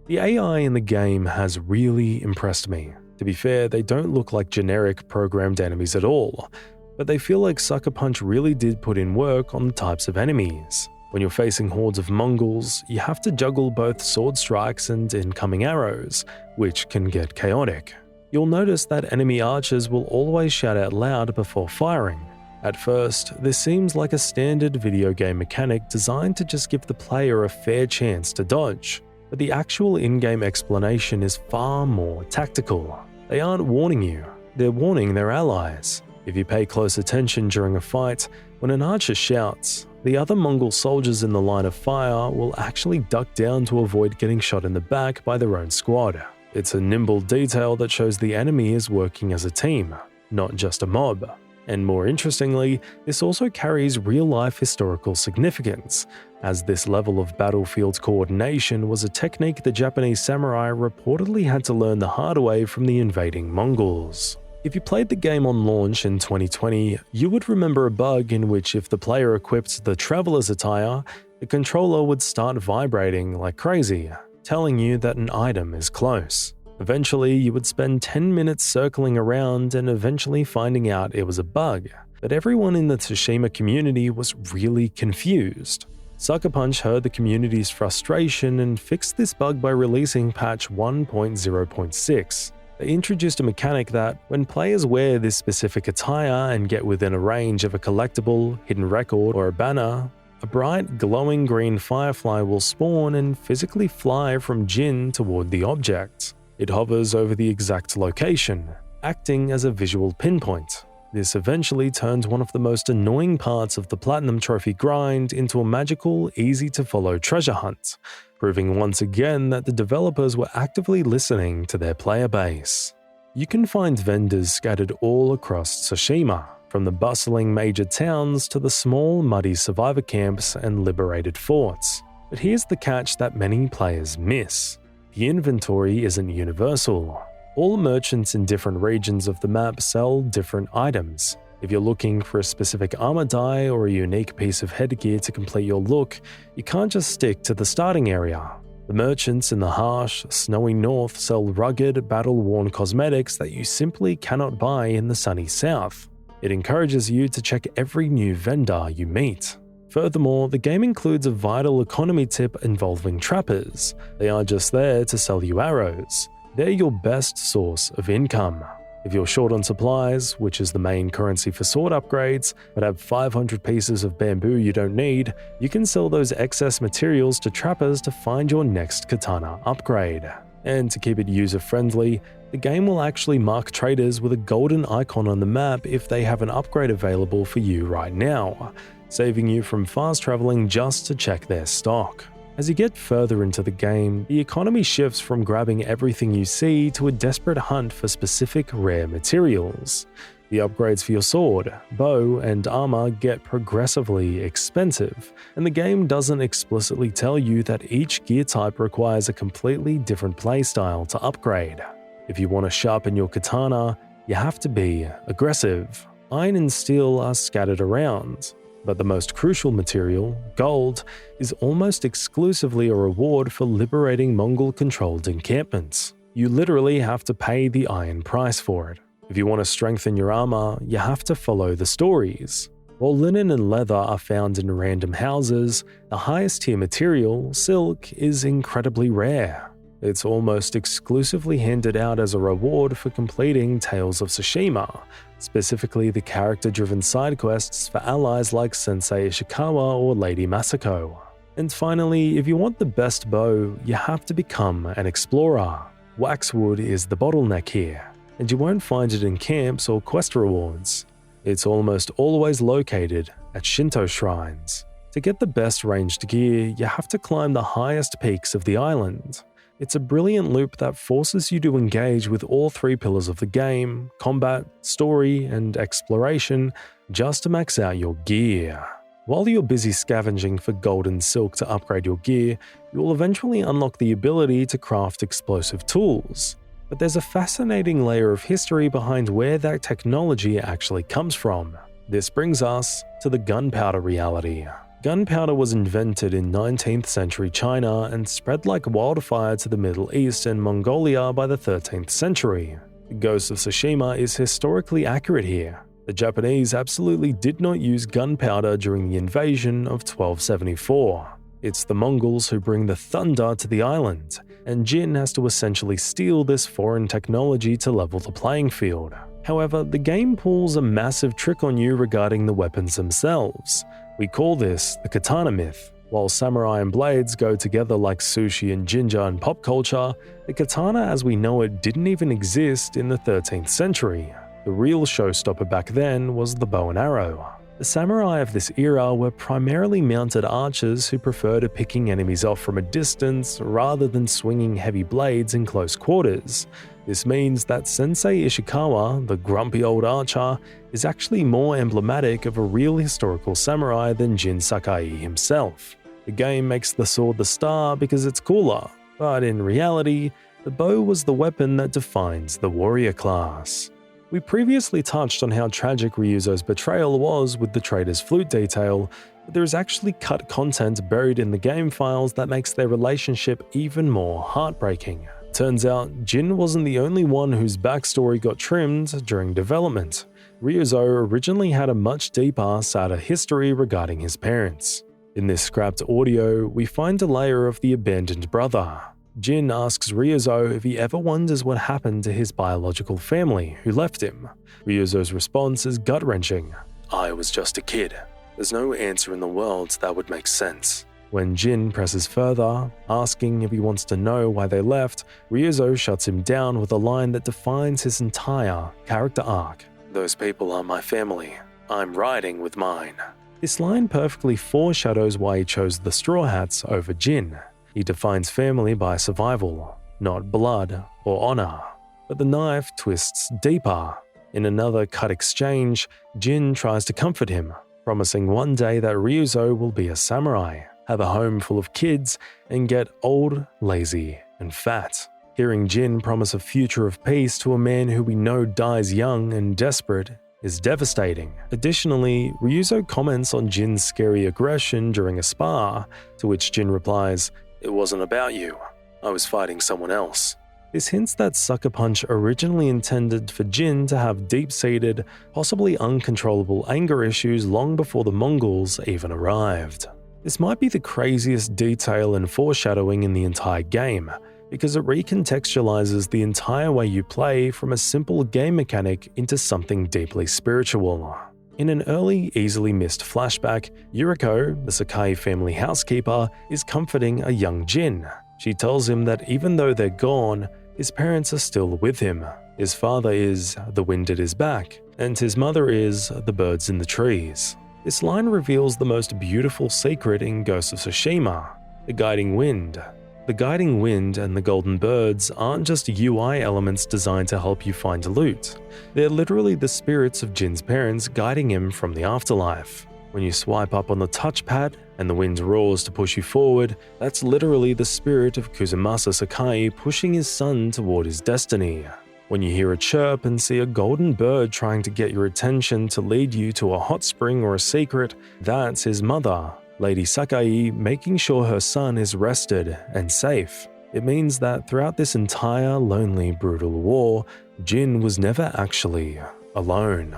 The AI in the game has really impressed me. To be fair, they don't look like generic programmed enemies at all, but they feel like Sucker Punch really did put in work on the types of enemies. When you're facing hordes of Mongols, you have to juggle both sword strikes and incoming arrows, which can get chaotic. You'll notice that enemy archers will always shout out loud before firing. At first, this seems like a standard video game mechanic designed to just give the player a fair chance to dodge, but the actual in-game explanation is far more tactical. They aren't warning you, they're warning their allies. If you pay close attention during a fight, when an archer shouts, the other Mongol soldiers in the line of fire will actually duck down to avoid getting shot in the back by their own squad. It's a nimble detail that shows the enemy is working as a team, not just a mob. And more interestingly, this also carries real-life historical significance, as this level of battlefield coordination was a technique the Japanese samurai reportedly had to learn the hard way from the invading Mongols. If you played the game on launch in 2020, you would remember a bug in which if the player equipped the Traveler's attire, the controller would start vibrating like crazy, telling you that an item is close. Eventually, you would spend 10 minutes circling around and eventually finding out it was a bug, but everyone in the Tsushima community was really confused. Sucker Punch heard the community's frustration and fixed this bug by releasing patch 1.0.6. They introduced a mechanic that, when players wear this specific attire and get within a range of a collectible, hidden record, or a banner, a bright, glowing green firefly will spawn and physically fly from Jin toward the object. It hovers over the exact location, acting as a visual pinpoint. This eventually turned one of the most annoying parts of the Platinum Trophy grind into a magical, easy-to-follow treasure hunt, proving once again that the developers were actively listening to their player base. You can find vendors scattered all across Tsushima, from the bustling major towns to the small, muddy survivor camps and liberated forts. But here's the catch that many players miss. The inventory isn't universal. All merchants in different regions of the map sell different items. If you're looking for a specific armor die or a unique piece of headgear to complete your look, you can't just stick to the starting area. The merchants in the harsh, snowy north sell rugged, battle-worn cosmetics that you simply cannot buy in the sunny south. It encourages you to check every new vendor you meet. Furthermore, the game includes a vital economy tip involving trappers. They aren't just there to sell you arrows. They're your best source of income. If you're short on supplies, which is the main currency for sword upgrades, but have 500 pieces of bamboo you don't need, you can sell those excess materials to trappers to find your next katana upgrade. And to keep it user-friendly, the game will actually mark traders with a golden icon on the map if they have an upgrade available for you right now, saving you from fast traveling just to check their stock. As you get further into the game, the economy shifts from grabbing everything you see to a desperate hunt for specific rare materials. The upgrades for your sword, bow, and armor get progressively expensive, and the game doesn't explicitly tell you that each gear type requires a completely different playstyle to upgrade. If you want to sharpen your katana, you have to be aggressive. Iron and steel are scattered around, but the most crucial material, gold, is almost exclusively a reward for liberating Mongol-controlled encampments. You literally have to pay the iron price for it. If you want to strengthen your armor, you have to follow the stories. While linen and leather are found in random houses, the highest tier material, silk, is incredibly rare. It's almost exclusively handed out as a reward for completing Tales of Tsushima, specifically the character-driven side quests for allies like Sensei Ishikawa or Lady Masako. And finally, if you want the best bow, you have to become an explorer. Waxwood is the bottleneck here, and you won't find it in camps or quest rewards. It's almost always located at Shinto shrines. To get the best ranged gear, you have to climb the highest peaks of the island. It's a brilliant loop that forces you to engage with all three pillars of the game, combat, story, and exploration, just to max out your gear. While you're busy scavenging for gold and silk to upgrade your gear, you will eventually unlock the ability to craft explosive tools. But there's a fascinating layer of history behind where that technology actually comes from. This brings us to the gunpowder reality. Gunpowder was invented in 19th century China and spread like wildfire to the Middle East and Mongolia by the 13th century. Ghost of Tsushima is historically accurate here. The Japanese absolutely did not use gunpowder during the invasion of 1274. It's the Mongols who bring the thunder to the island, and Jin has to essentially steal this foreign technology to level the playing field. However, the game pulls a massive trick on you regarding the weapons themselves. We call this the katana myth. While samurai and blades go together like sushi and ginger in pop culture, the katana as we know it didn't even exist in the 13th century. The real showstopper back then was the bow and arrow. The samurai of this era were primarily mounted archers who preferred picking enemies off from a distance rather than swinging heavy blades in close quarters, This means that Sensei Ishikawa, the grumpy old archer, is actually more emblematic of a real historical samurai than Jin Sakai himself. The game makes the sword the star because it's cooler, but in reality, the bow was the weapon that defines the warrior class. We previously touched on how tragic Ryuzo's betrayal was with the traitor's flute detail, but there is actually cut content buried in the game files that makes their relationship even more heartbreaking. Turns out, Jin wasn't the only one whose backstory got trimmed during development. Ryuzo originally had a much deeper, sadder history regarding his parents. In this scrapped audio, we find a layer of the abandoned brother. Jin asks Ryuzo if he ever wonders what happened to his biological family who left him. Ryuzo's response is gut-wrenching. "I was just a kid. There's no answer in the world that would make sense." When Jin presses further, asking if he wants to know why they left, Ryuzo shuts him down with a line that defines his entire character arc. "Those people are my family. I'm riding with mine." This line perfectly foreshadows why he chose the Straw Hats over Jin. He defines family by survival, not blood or honor. But the knife twists deeper. In another cut exchange, Jin tries to comfort him, promising one day that Ryuzo will be a samurai, have a home full of kids, and get old, lazy, and fat. Hearing Jin promise a future of peace to a man who we know dies young and desperate is devastating. Additionally, Ryuzo comments on Jin's scary aggression during a spar, to which Jin replies, "It wasn't about you. I was fighting someone else." This hints that Sucker Punch originally intended for Jin to have deep-seated, possibly uncontrollable anger issues long before the Mongols even arrived. This might be the craziest detail and foreshadowing in the entire game, because it recontextualizes the entire way you play from a simple game mechanic into something deeply spiritual. In an early, easily missed flashback, Yuriko, the Sakai family housekeeper, is comforting a young Jin. She tells him that even though they're gone, his parents are still with him. His father is the wind at his back, and his mother is the birds in the trees. This line reveals the most beautiful secret in Ghost of Tsushima, the guiding wind. The guiding wind and the golden birds aren't just UI elements designed to help you find loot. They're literally the spirits of Jin's parents guiding him from the afterlife. When you swipe up on the touchpad and the wind roars to push you forward, that's literally the spirit of Kazumasa Sakai pushing his son toward his destiny. When you hear a chirp and see a golden bird trying to get your attention to lead you to a hot spring or a secret, that's his mother, Lady Sakai, making sure her son is rested and safe. It means that throughout this entire lonely, brutal war, Jin was never actually alone.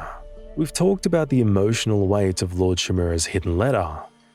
We've talked about the emotional weight of Lord Shimura's hidden letter,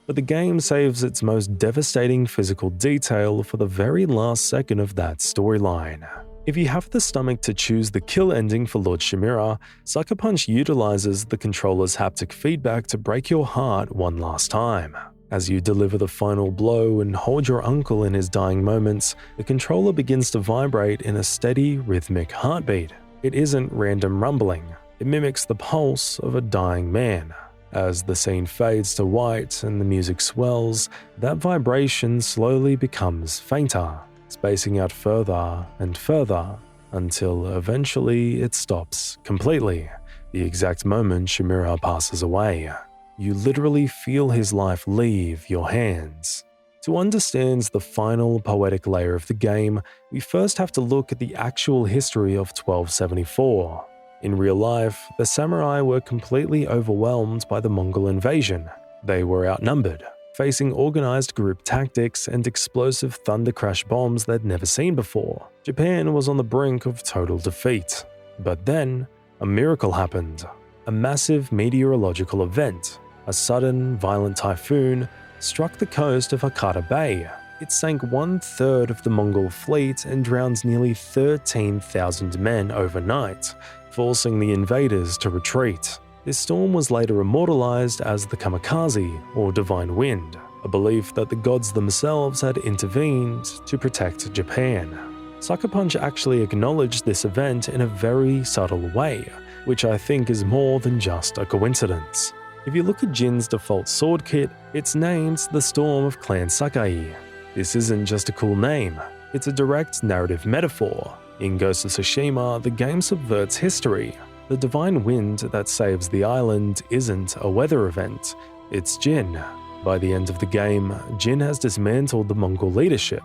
but the game saves its most devastating physical detail for the very last second of that storyline. If you have the stomach to choose the kill ending for Lord Shimura, Sucker Punch utilizes the controller's haptic feedback to break your heart one last time. As you deliver the final blow and hold your uncle in his dying moments, the controller begins to vibrate in a steady, rhythmic heartbeat. It isn't random rumbling. It mimics the pulse of a dying man. As the scene fades to white and the music swells, that vibration slowly becomes fainter, spacing out further and further, until eventually it stops completely, the exact moment Shimura passes away. You literally feel his life leave your hands. To understand the final poetic layer of the game, we first have to look at the actual history of 1274. In real life, the samurai were completely overwhelmed by the Mongol invasion. They were outnumbered, facing organized group tactics and explosive thunder crash bombs they'd never seen before. Japan was on the brink of total defeat. But then, a miracle happened. A massive meteorological event, a sudden, violent typhoon, struck the coast of Hakata Bay. It sank 1/3 of the Mongol fleet and drowned nearly 13,000 men overnight, forcing the invaders to retreat. This storm was later immortalized as the kamikaze, or divine wind, a belief that the gods themselves had intervened to protect Japan. Sucker Punch actually acknowledged this event in a very subtle way, which I think is more than just a coincidence. If you look at Jin's default sword kit, it's named the Storm of Clan Sakai. This isn't just a cool name, it's a direct narrative metaphor. In Ghost of Tsushima, the game subverts history. The divine wind that saves the island isn't a weather event, it's Jin. By the end of the game, Jin has dismantled the Mongol leadership,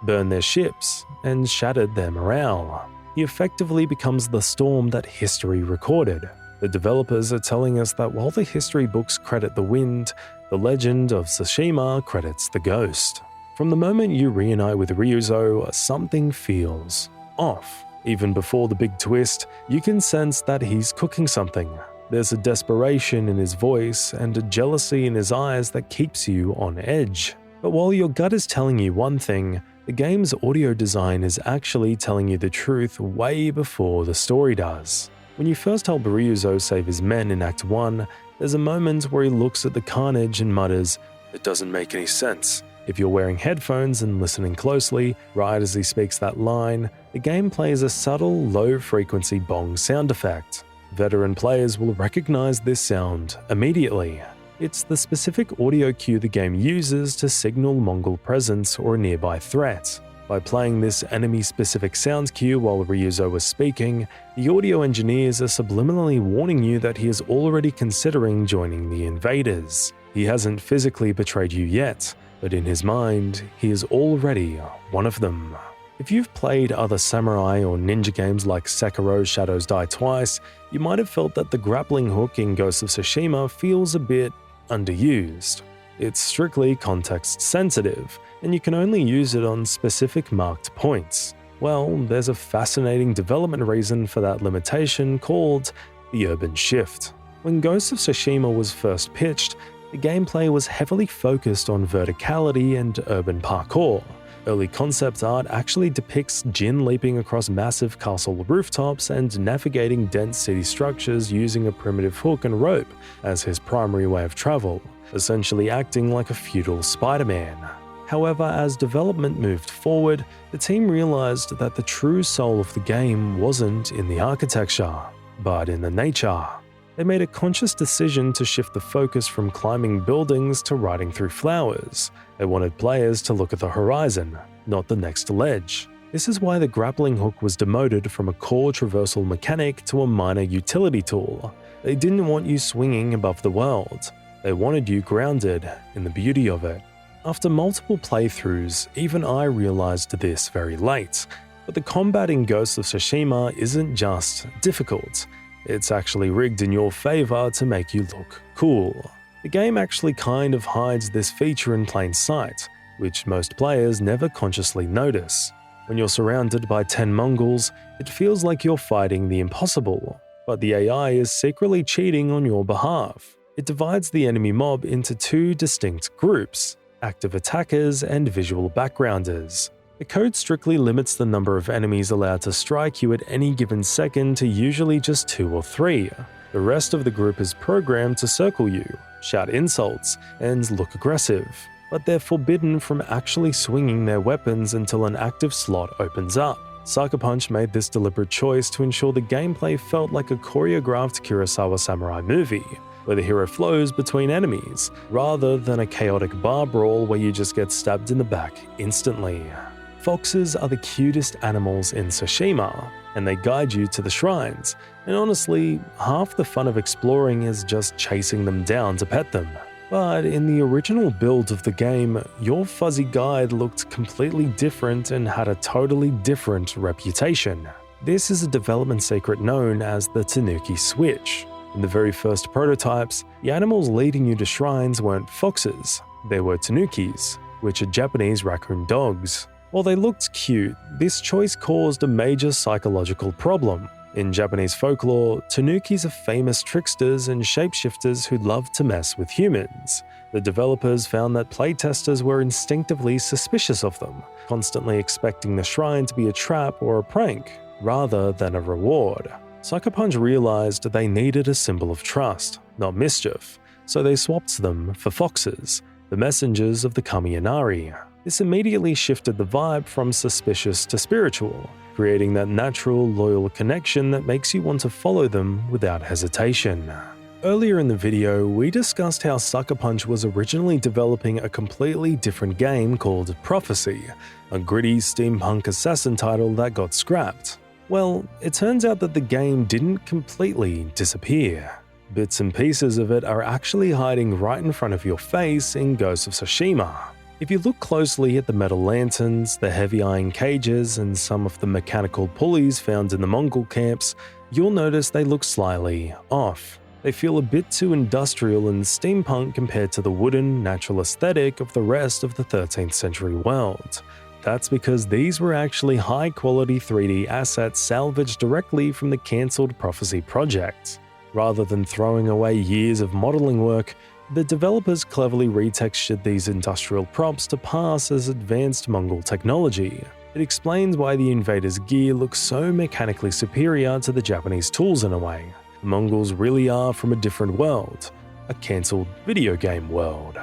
burned their ships, and shattered their morale. He effectively becomes the storm that history recorded. The developers are telling us that while the history books credit the wind, the legend of Tsushima credits the ghost. From the moment you reunite with Ryuzo, something feels off. Even before the big twist, you can sense that he's cooking something. There's a desperation in his voice and a jealousy in his eyes that keeps you on edge. But while your gut is telling you one thing, the game's audio design is actually telling you the truth way before the story does. When you first help Ryuzo save his men in Act 1, there's a moment where he looks at the carnage and mutters, "It doesn't make any sense." If you're wearing headphones and listening closely, right as he speaks that line, the game plays a subtle, low-frequency bong sound effect. Veteran players will recognize this sound immediately. It's the specific audio cue the game uses to signal Mongol presence or a nearby threat. By playing this enemy-specific sound cue while Ryuzo is speaking, the audio engineers are subliminally warning you that he is already considering joining the invaders. He hasn't physically betrayed you yet, but in his mind, he is already one of them. If you've played other samurai or ninja games like Sekiro: Shadows Die Twice, you might have felt that the grappling hook in Ghost of Tsushima feels a bit underused. It's strictly context sensitive, and you can only use it on specific marked points. Well, there's a fascinating development reason for that limitation called the urban shift. When Ghost of Tsushima was first pitched, the gameplay was heavily focused on verticality and urban parkour. Early concept art actually depicts Jin leaping across massive castle rooftops and navigating dense city structures using a primitive hook and rope as his primary way of travel, essentially acting like a feudal Spider-Man. However, as development moved forward, the team realized that the true soul of the game wasn't in the architecture, but in the nature. They made a conscious decision to shift the focus from climbing buildings to riding through flowers. They wanted players to look at the horizon, not the next ledge. This is why the grappling hook was demoted from a core traversal mechanic to a minor utility tool. They didn't want you swinging above the world. They wanted you grounded in the beauty of it. After multiple playthroughs, even I realized this very late. But the combat in Ghost of Tsushima isn't just difficult. It's actually rigged in your favor to make you look cool. The game actually kind of hides this feature in plain sight, which most players never consciously notice. When you're surrounded by 10 Mongols, it feels like you're fighting the impossible, but the AI is secretly cheating on your behalf. It divides the enemy mob into two distinct groups: active attackers and visual backgrounders. The code strictly limits the number of enemies allowed to strike you at any given second to usually just 2 or 3. The rest of the group is programmed to circle you, shout insults, and look aggressive, but they're forbidden from actually swinging their weapons until an active slot opens up. Sucker Punch made this deliberate choice to ensure the gameplay felt like a choreographed Kurosawa samurai movie, where the hero flows between enemies, rather than a chaotic bar brawl where you just get stabbed in the back instantly. Foxes are the cutest animals in Tsushima, and they guide you to the shrines, and honestly, half the fun of exploring is just chasing them down to pet them. But in the original build of the game, your fuzzy guide looked completely different and had a totally different reputation. This is a development secret known as the Tanuki Switch. In the very first prototypes, the animals leading you to shrines weren't foxes, they were tanukis, which are Japanese raccoon dogs. While they looked cute, this choice caused a major psychological problem. In Japanese folklore, tanukis are famous tricksters and shapeshifters who love to mess with humans. The developers found that playtesters were instinctively suspicious of them, constantly expecting the shrine to be a trap or a prank, rather than a reward. Sucker Punch realized they needed a symbol of trust, not mischief, so they swapped them for foxes, the messengers of the Kamiyanari. This immediately shifted the vibe from suspicious to spiritual, creating that natural, loyal connection that makes you want to follow them without hesitation. Earlier in the video, we discussed how Sucker Punch was originally developing a completely different game called Prophecy, a gritty steampunk assassin title that got scrapped. Well, it turns out that the game didn't completely disappear. Bits and pieces of it are actually hiding right in front of your face in Ghost of Tsushima. If you look closely at the metal lanterns, the heavy iron cages, and some of the mechanical pulleys found in the Mongol camps, you'll notice they look slightly off. They feel a bit too industrial and steampunk compared to the wooden, natural aesthetic of the rest of the 13th century world. That's because these were actually high-quality 3D assets salvaged directly from the cancelled Prophecy project. Rather than throwing away years of modeling work, the developers cleverly retextured these industrial props to pass as advanced Mongol technology. It explains why the invaders' gear looks so mechanically superior to the Japanese tools in a way. The Mongols really are from a different world, a cancelled video game world.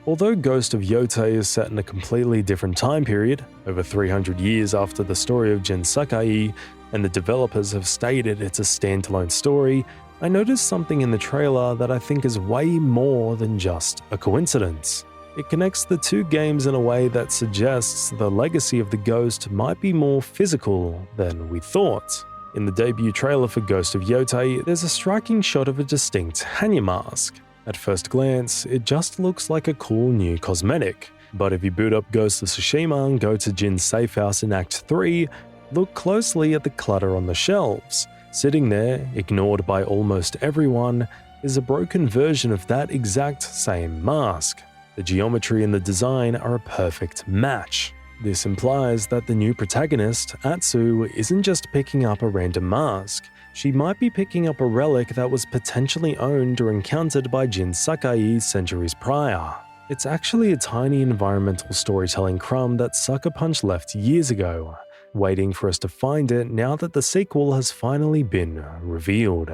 Although Ghost of Yotei is set in a completely different time period, over 300 years after the story of Jin Sakai, and the developers have stated it's a standalone story, I noticed something in the trailer that I think is way more than just a coincidence. It connects the two games in a way that suggests the legacy of the Ghost might be more physical than we thought. In the debut trailer for Ghost of Yotei, there's a striking shot of a distinct Hanya mask. At first glance, it just looks like a cool new cosmetic. But if you boot up Ghost of Tsushima and go to Jin's safe house in Act 3, look closely at the clutter on the shelves. Sitting there, ignored by almost everyone, is a broken version of that exact same mask. The geometry and the design are a perfect match. This implies that the new protagonist, Atsu, isn't just picking up a random mask. She might be picking up a relic that was potentially owned or encountered by Jin Sakai centuries prior. It's actually a tiny environmental storytelling crumb that Sucker Punch left years ago, waiting for us to find it now that the sequel has finally been revealed.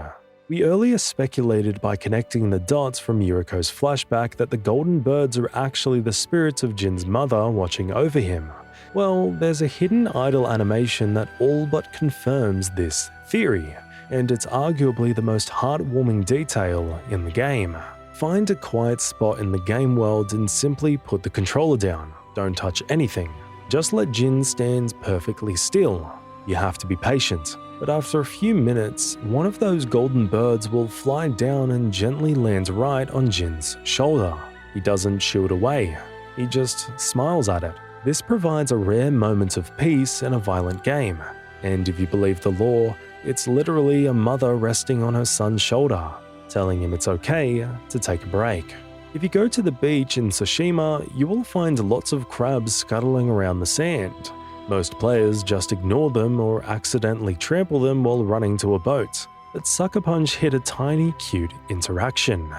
We earlier speculated by connecting the dots from Yuriko's flashback that the golden birds are actually the spirits of Jin's mother watching over him. Well, there's a hidden idle animation that all but confirms this theory, and it's arguably the most heartwarming detail in the game. Find a quiet spot in the game world and simply put the controller down. Don't touch anything. Just let Jin stand perfectly still. You have to be patient, but after a few minutes, one of those golden birds will fly down and gently lands right on Jin's shoulder. He doesn't shoo it away, he just smiles at it. This provides a rare moment of peace in a violent game, and if you believe the lore, it's literally a mother resting on her son's shoulder, telling him it's okay to take a break. If you go to the beach in Tsushima, you will find lots of crabs scuttling around the sand. Most players just ignore them or accidentally trample them while running to a boat, but Sucker Punch hit a tiny cute interaction.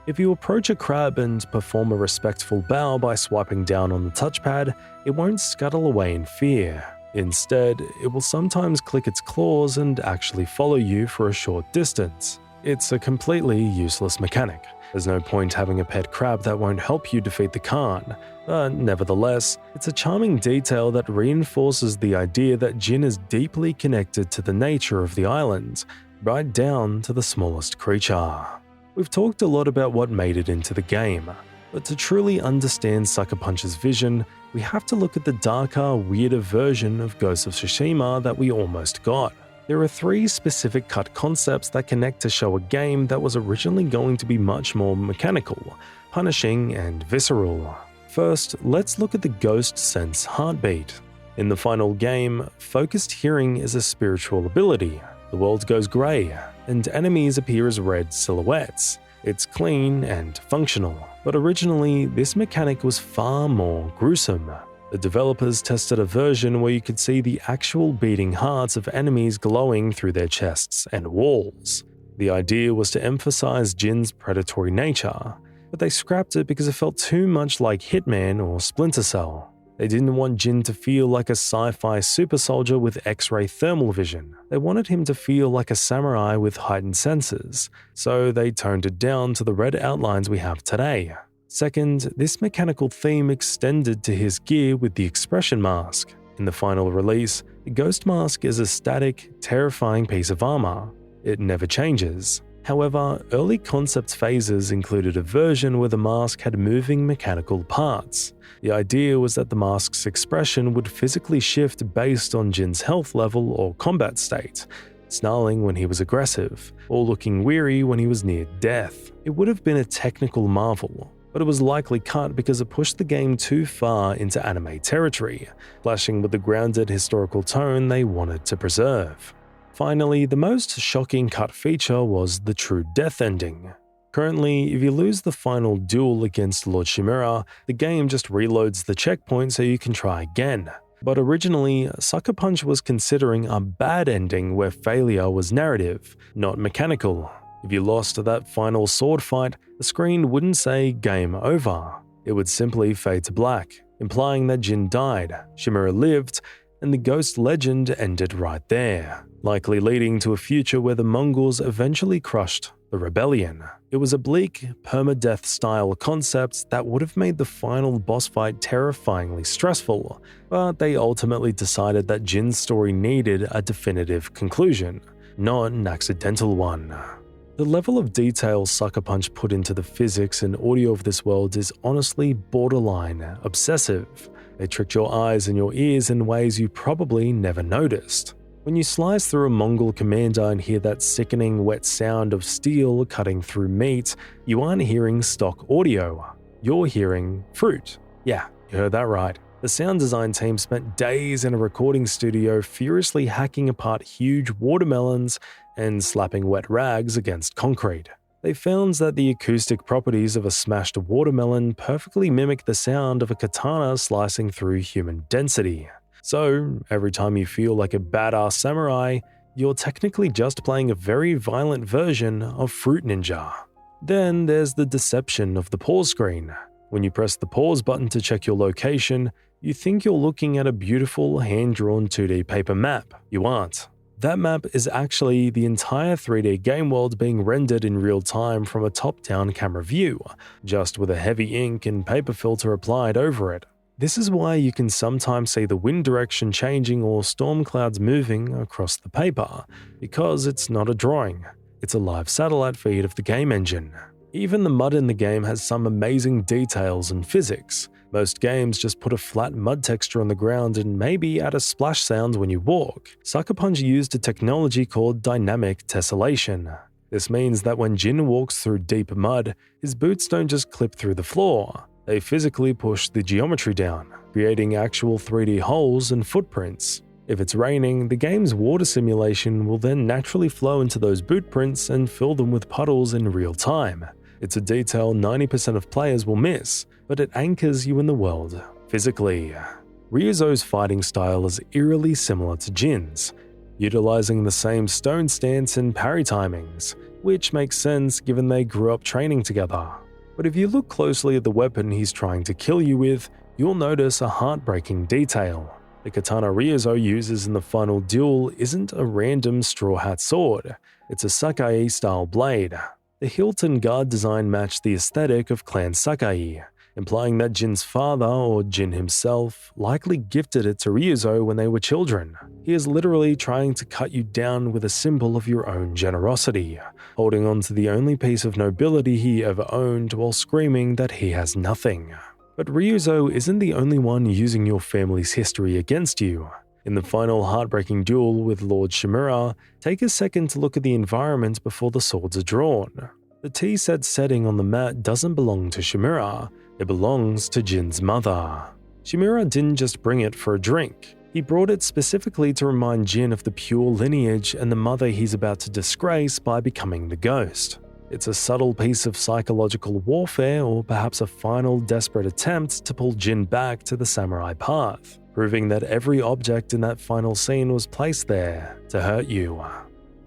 If you approach a crab and perform a respectful bow by swiping down on the touchpad, it won't scuttle away in fear. Instead, it will sometimes click its claws and actually follow you for a short distance. It's a completely useless mechanic. There's no point having a pet crab that won't help you defeat the Khan, but nevertheless, it's a charming detail that reinforces the idea that Jin is deeply connected to the nature of the island, right down to the smallest creature. We've talked a lot about what made it into the game, but to truly understand Sucker Punch's vision, we have to look at the darker, weirder version of Ghost of Tsushima that we almost got. There are 3 specific cut concepts that connect to show a game that was originally going to be much more mechanical, punishing, and visceral. First, let's look at the ghost sense heartbeat. In the final game, focused hearing is a spiritual ability. The world goes grey, and enemies appear as red silhouettes. It's clean and functional, but originally this mechanic was far more gruesome. The developers tested a version where you could see the actual beating hearts of enemies glowing through their chests and walls. The idea was to emphasize Jin's predatory nature, but they scrapped it because it felt too much like Hitman or Splinter Cell. They didn't want Jin to feel like a sci-fi super soldier with X-ray thermal vision. They wanted him to feel like a samurai with heightened senses, so they toned it down to the red outlines we have today. Second, this mechanical theme extended to his gear with the expression mask. In the final release, the Ghost Mask is a static, terrifying piece of armor. It never changes. However, early concept phases included a version where the mask had moving mechanical parts. The idea was that the mask's expression would physically shift based on Jin's health level or combat state, snarling when he was aggressive, or looking weary when he was near death. It would have been a technical marvel, but it was likely cut because it pushed the game too far into anime territory, clashing with the grounded historical tone they wanted to preserve. Finally, the most shocking cut feature was the true death ending. Currently, if you lose the final duel against Lord Shimura, the game just reloads the checkpoint so you can try again. But originally, Sucker Punch was considering a bad ending where failure was narrative, not mechanical. If you lost that final sword fight, the screen wouldn't say game over. It would simply fade to black, implying that Jin died, Shimura lived, and the ghost legend ended right there, likely leading to a future where the Mongols eventually crushed the rebellion. It was a bleak, permadeath style concept that would have made the final boss fight terrifyingly stressful, but they ultimately decided that Jin's story needed a definitive conclusion, not an accidental one. The level of detail Sucker Punch put into the physics and audio of this world is honestly borderline obsessive. They tricked your eyes and your ears in ways you probably never noticed. When you slice through a Mongol commander and hear that sickening wet sound of steel cutting through meat, you aren't hearing stock audio. You're hearing fruit. Yeah, you heard that right. The sound design team spent days in a recording studio furiously hacking apart huge watermelons and slapping wet rags against concrete. They found that the acoustic properties of a smashed watermelon perfectly mimic the sound of a katana slicing through human density. So, every time you feel like a badass samurai, you're technically just playing a very violent version of Fruit Ninja. Then there's the deception of the pause screen. When you press the pause button to check your location, you think you're looking at a beautiful hand-drawn 2D paper map. You aren't. That map is actually the entire 3D game world being rendered in real time from a top-down camera view, just with a heavy ink and paper filter applied over it. This is why you can sometimes see the wind direction changing or storm clouds moving across the paper, because it's not a drawing, it's a live satellite feed of the game engine. Even the mud in the game has some amazing details and physics. Most games just put a flat mud texture on the ground and maybe add a splash sound when you walk. Sucker Punch used a technology called dynamic tessellation. This means that when Jin walks through deep mud, his boots don't just clip through the floor. They physically push the geometry down, creating actual 3D holes and footprints. If it's raining, the game's water simulation will then naturally flow into those boot prints and fill them with puddles in real time. It's a detail 90% of players will miss, but it anchors you in the world physically. Ryuzo's fighting style is eerily similar to Jin's, utilizing the same stone stance and parry timings, which makes sense given they grew up training together. But if you look closely at the weapon he's trying to kill you with, you'll notice a heartbreaking detail. The katana Ryuzo uses in the final duel isn't a random straw hat sword, it's a Sakai-style blade. The hilt and guard design match the aesthetic of Clan Sakai, implying that Jin's father, or Jin himself, likely gifted it to Ryuzo when they were children. He is literally trying to cut you down with a symbol of your own generosity, holding on to the only piece of nobility he ever owned while screaming that he has nothing. But Ryuzo isn't the only one using your family's history against you. In the final heartbreaking duel with Lord Shimura, take a second to look at the environment before the swords are drawn. The tea-set setting on the mat doesn't belong to Shimura, it belongs to Jin's mother. Shimura didn't just bring it for a drink, he brought it specifically to remind Jin of the pure lineage and the mother he's about to disgrace by becoming the ghost. It's a subtle piece of psychological warfare, or perhaps a final desperate attempt to pull Jin back to the samurai path, proving that every object in that final scene was placed there to hurt you.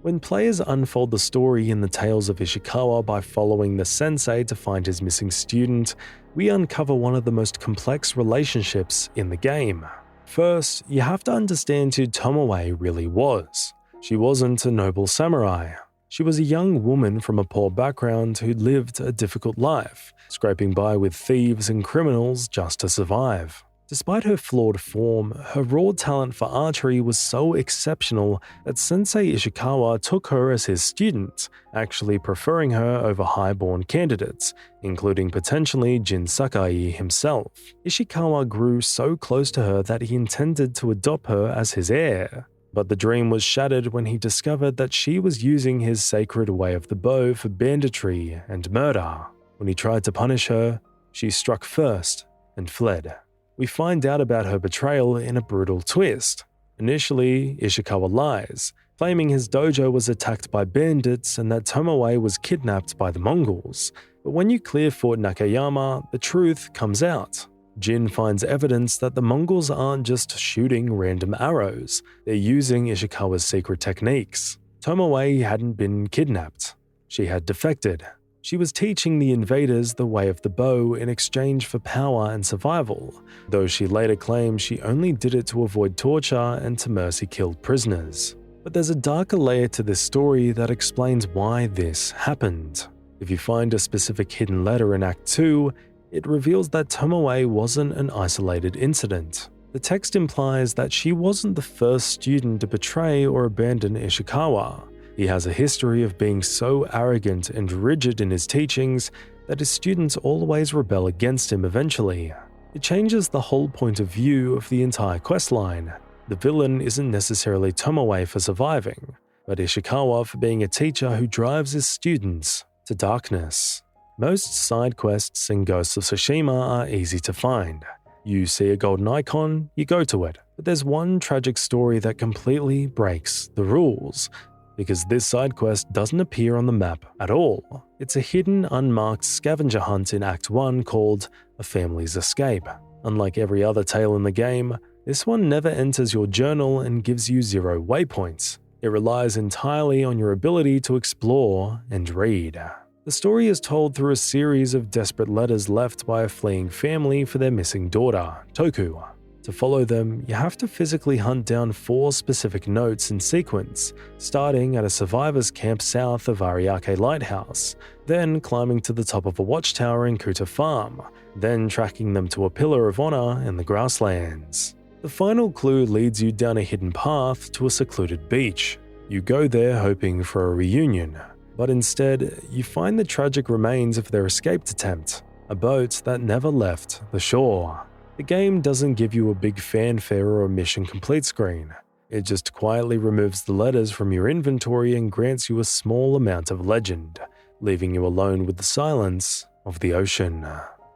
When players unfold the story in the Tales of Ishikawa by following the sensei to find his missing student, we uncover one of the most complex relationships in the game. First, you have to understand who Tomoe really was. She wasn't a noble samurai. She was a young woman from a poor background who'd lived a difficult life, scraping by with thieves and criminals just to survive. Despite her flawed form, her raw talent for archery was so exceptional that Sensei Ishikawa took her as his student, actually preferring her over highborn candidates, including potentially Jin Sakai himself. Ishikawa grew so close to her that he intended to adopt her as his heir. But the dream was shattered when he discovered that she was using his sacred way of the bow for banditry and murder. When he tried to punish her, she struck first and fled. We find out about her betrayal in a brutal twist. Initially, Ishikawa lies, claiming his dojo was attacked by bandits and that Tomoe was kidnapped by the Mongols. But when you clear Fort Nakayama, the truth comes out. Jin finds evidence that the Mongols aren't just shooting random arrows, they're using Ishikawa's secret techniques. Tomoe hadn't been kidnapped. She had defected. She was teaching the invaders the way of the bow in exchange for power and survival, though she later claimed she only did it to avoid torture and to mercy killed prisoners. But there's a darker layer to this story that explains why this happened. If you find a specific hidden letter in Act 2, it reveals that Tomoe wasn't an isolated incident. The text implies that she wasn't the first student to betray or abandon Ishikawa. He has a history of being so arrogant and rigid in his teachings that his students always rebel against him eventually. It changes the whole point of view of the entire questline. The villain isn't necessarily Tomoe for surviving, but Ishikawa for being a teacher who drives his students to darkness. Most side quests in Ghost of Tsushima are easy to find. You see a golden icon, you go to it. But there's one tragic story that completely breaks the rules, because this side quest doesn't appear on the map at all. It's a hidden, unmarked scavenger hunt in Act 1 called A Family's Escape. Unlike every other tale in the game, this one never enters your journal and gives you 0 waypoints. It relies entirely on your ability to explore and read. The story is told through a series of desperate letters left by a fleeing family for their missing daughter, Toku. To follow them, you have to physically hunt down 4 specific notes in sequence, starting at a survivor's camp south of Ariake Lighthouse, then climbing to the top of a watchtower in Kuta Farm, then tracking them to a pillar of honor in the grasslands. The final clue leads you down a hidden path to a secluded beach. You go there hoping for a reunion, but instead, you find the tragic remains of their escaped attempt, a boat that never left the shore. The game doesn't give you a big fanfare or a mission complete screen. It just quietly removes the letters from your inventory and grants you a small amount of legend, leaving you alone with the silence of the ocean.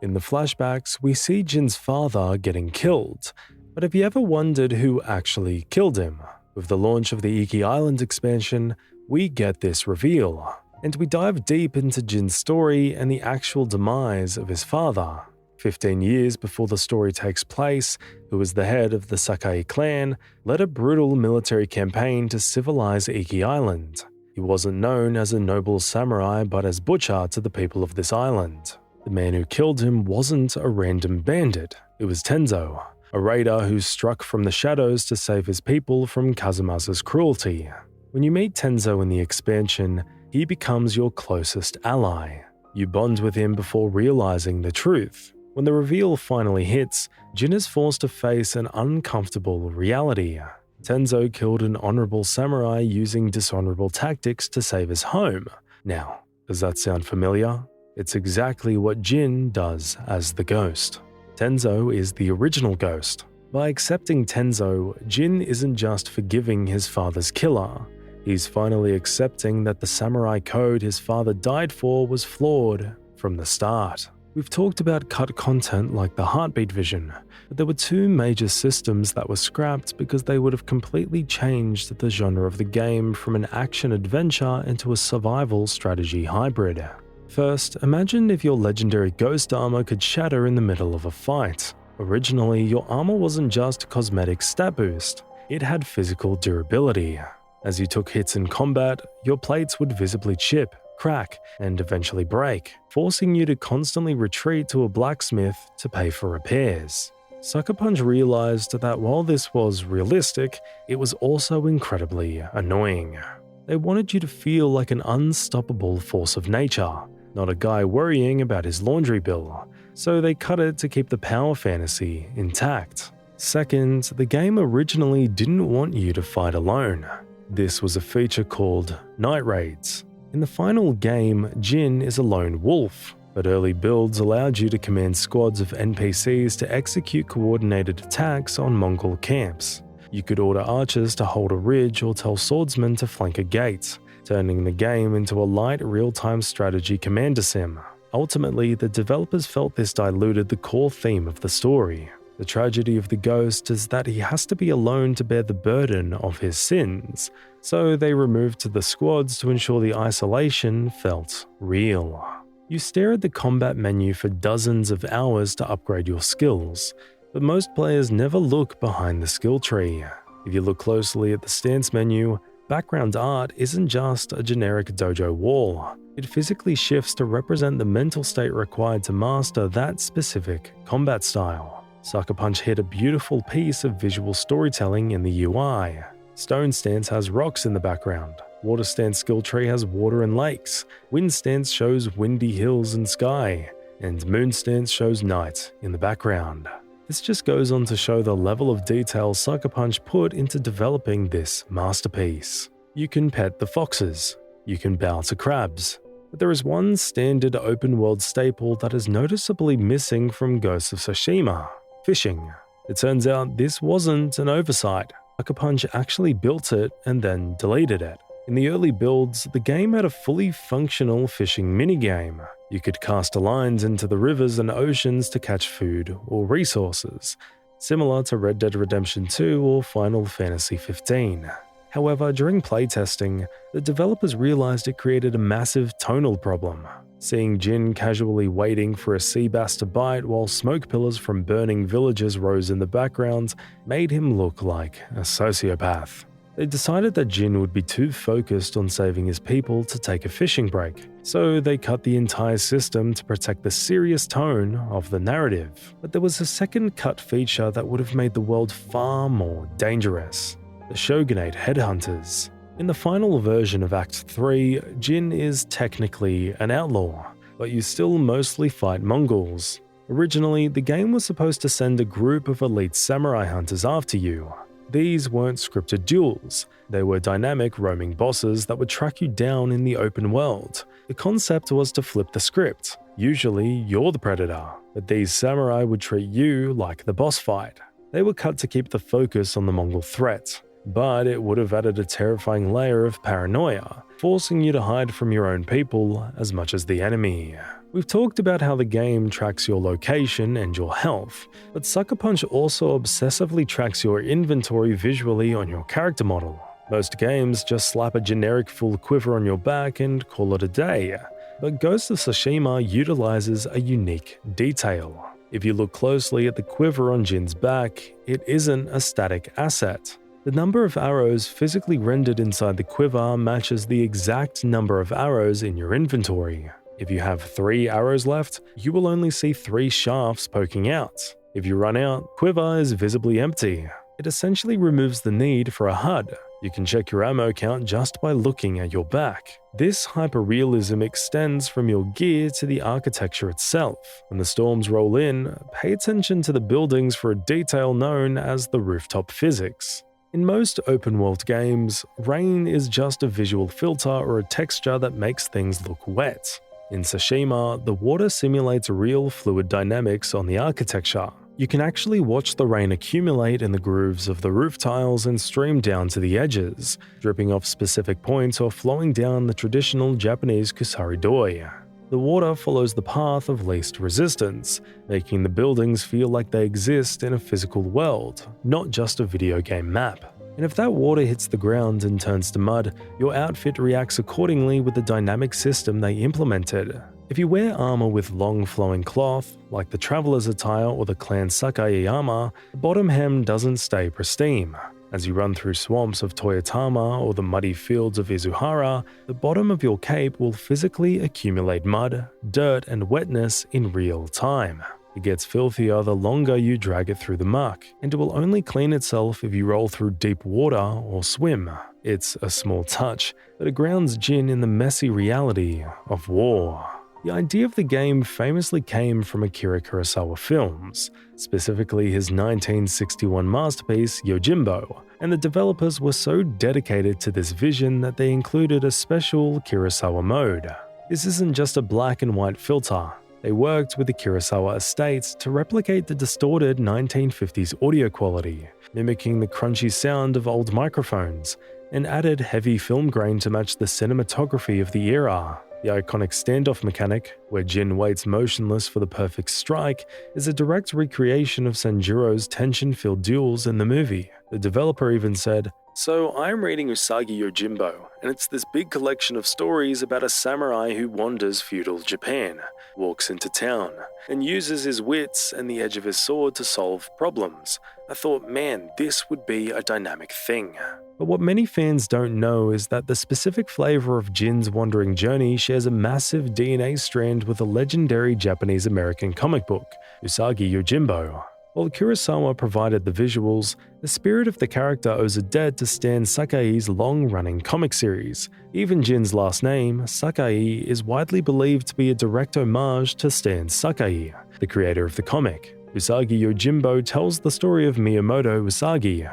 In the flashbacks, we see Jin's father getting killed, but have you ever wondered who actually killed him? With the launch of the Iki Island expansion, we get this reveal, and we dive deep into Jin's story and the actual demise of his father. 15 years before the story takes place, who was the head of the Sakai clan, led a brutal military campaign to civilize Iki Island. He wasn't known as a noble samurai but as butcher to the people of this island. The man who killed him wasn't a random bandit, it was Tenzo, a raider who struck from the shadows to save his people from Kazumasa's cruelty. When you meet Tenzo in the expansion, he becomes your closest ally. You bond with him before realizing the truth. When the reveal finally hits, Jin is forced to face an uncomfortable reality. Tenzo killed an honorable samurai using dishonorable tactics to save his home. Now, does that sound familiar? It's exactly what Jin does as the ghost. Tenzo is the original ghost. By accepting Tenzo, Jin isn't just forgiving his father's killer. He's finally accepting that the samurai code his father died for was flawed from the start. We've talked about cut content like the heartbeat vision, but there were 2 major systems that were scrapped because they would have completely changed the genre of the game from an action-adventure into a survival strategy hybrid. First, imagine if your legendary ghost armor could shatter in the middle of a fight. Originally, your armor wasn't just cosmetic stat boost, it had physical durability. As you took hits in combat, your plates would visibly chip, crack, and eventually break, forcing you to constantly retreat to a blacksmith to pay for repairs. Sucker Punch realized that while this was realistic, it was also incredibly annoying. They wanted you to feel like an unstoppable force of nature, not a guy worrying about his laundry bill. so they cut it to keep the power fantasy intact. Second, the game originally didn't want you to fight alone. This was a feature called Night Raids. In the final game, Jin is a lone wolf, but early builds allowed you to command squads of NPCs to execute coordinated attacks on Mongol camps. You could order archers to hold a ridge or tell swordsmen to flank a gate, turning the game into a light real-time strategy commander sim. Ultimately, the developers felt this diluted the core theme of the story. The tragedy of the ghost is that he has to be alone to bear the burden of his sins, so they removed the squads to ensure the isolation felt real. You stare at the combat menu for dozens of hours to upgrade your skills, but most players never look behind the skill tree. If you look closely at the stance menu, background art isn't just a generic dojo wall. It physically shifts to represent the mental state required to master that specific combat style. Sucker Punch hit a beautiful piece of visual storytelling in the UI. Stone stance has rocks in the background. Water stance skill tree has water and lakes. Wind stance shows windy hills and sky. And moon stance shows night in the background. This just goes on to show the level of detail Sucker Punch put into developing this masterpiece. You can pet the foxes. You can bow to crabs. But there is one standard open-world staple that is noticeably missing from Ghost of Tsushima: fishing. It turns out this wasn't an oversight. Sucker Punch actually built it and then deleted it. In the early builds, the game had a fully functional fishing minigame. You could cast lines into the rivers and oceans to catch food or resources, similar to Red Dead Redemption 2 or Final Fantasy 15. However, during playtesting, the developers realized it created a massive tonal problem. Seeing Jin casually waiting for a sea bass to bite while smoke pillars from burning villages rose in the background made him look like a sociopath. They decided that Jin would be too focused on saving his people to take a fishing break, so they cut the entire system to protect the serious tone of the narrative. But there was a second cut feature that would have made the world far more dangerous: the Shogunate headhunters. In the final version of Act 3, Jin is technically an outlaw, but you still mostly fight Mongols. Originally, the game was supposed to send a group of elite samurai hunters after you. These weren't scripted duels. They were dynamic roaming bosses that would track you down in the open world. The concept was to flip the script. Usually, you're the predator, but these samurai would treat you like the boss fight. They were cut to keep the focus on the Mongol threat, but it would have added a terrifying layer of paranoia, forcing you to hide from your own people as much as the enemy. We've talked about how the game tracks your location and your health, but Sucker Punch also obsessively tracks your inventory visually on your character model. Most games just slap a generic full quiver on your back and call it a day, but Ghost of Tsushima utilizes a unique detail. If you look closely at the quiver on Jin's back, it isn't a static asset. The number of arrows physically rendered inside the quiver matches the exact number of arrows in your inventory. If you have 3 arrows left, you will only see 3 shafts poking out. If you run out, quiver is visibly empty. It essentially removes the need for a HUD. You can check your ammo count just by looking at your back. This hyperrealism extends from your gear to the architecture itself. When the storms roll in, pay attention to the buildings for a detail known as the rooftop physics. In most open-world games, rain is just a visual filter or a texture that makes things look wet. In Tsushima, the water simulates real fluid dynamics on the architecture. You can actually watch the rain accumulate in the grooves of the roof tiles and stream down to the edges, dripping off specific points or flowing down the traditional Japanese kusari-doi. The water follows the path of least resistance, making the buildings feel like they exist in a physical world, not just a video game map. And if that water hits the ground and turns to mud, your outfit reacts accordingly with the dynamic system they implemented. If you wear armor with long flowing cloth, like the traveler's attire or the clan Sakai armor, the bottom hem doesn't stay pristine. As you run through swamps of Toyotama or the muddy fields of Izuhara, the bottom of your cape will physically accumulate mud, dirt, and wetness in real time. It gets filthier the longer you drag it through the muck, and it will only clean itself if you roll through deep water or swim. It's a small touch, but it grounds Jin in the messy reality of war. The idea of the game famously came from Akira Kurosawa films, specifically his 1961 masterpiece Yojimbo, and the developers were so dedicated to this vision that they included a special Kurosawa mode. This isn't just a black and white filter. They worked with the Kurosawa estate to replicate the distorted 1950s audio quality, mimicking the crunchy sound of old microphones, and added heavy film grain to match the cinematography of the era. The iconic standoff mechanic, where Jin waits motionless for the perfect strike, is a direct recreation of Sanjuro's tension-filled duels in the movie. The developer even said, "So I'm reading Usagi Yojimbo, and it's this big collection of stories about a samurai who wanders feudal Japan, walks into town, and uses his wits and the edge of his sword to solve problems. I thought, man, this would be a dynamic thing." But what many fans don't know is that the specific flavor of Jin's wandering journey shares a massive DNA strand with a legendary Japanese-American comic book, Usagi Yojimbo. While Kurosawa provided the visuals, the spirit of the character owes a debt to Stan Sakai's long-running comic series. Even Jin's last name, Sakai, is widely believed to be a direct homage to Stan Sakai, the creator of the comic. Usagi Yojimbo tells the story of Miyamoto Usagi,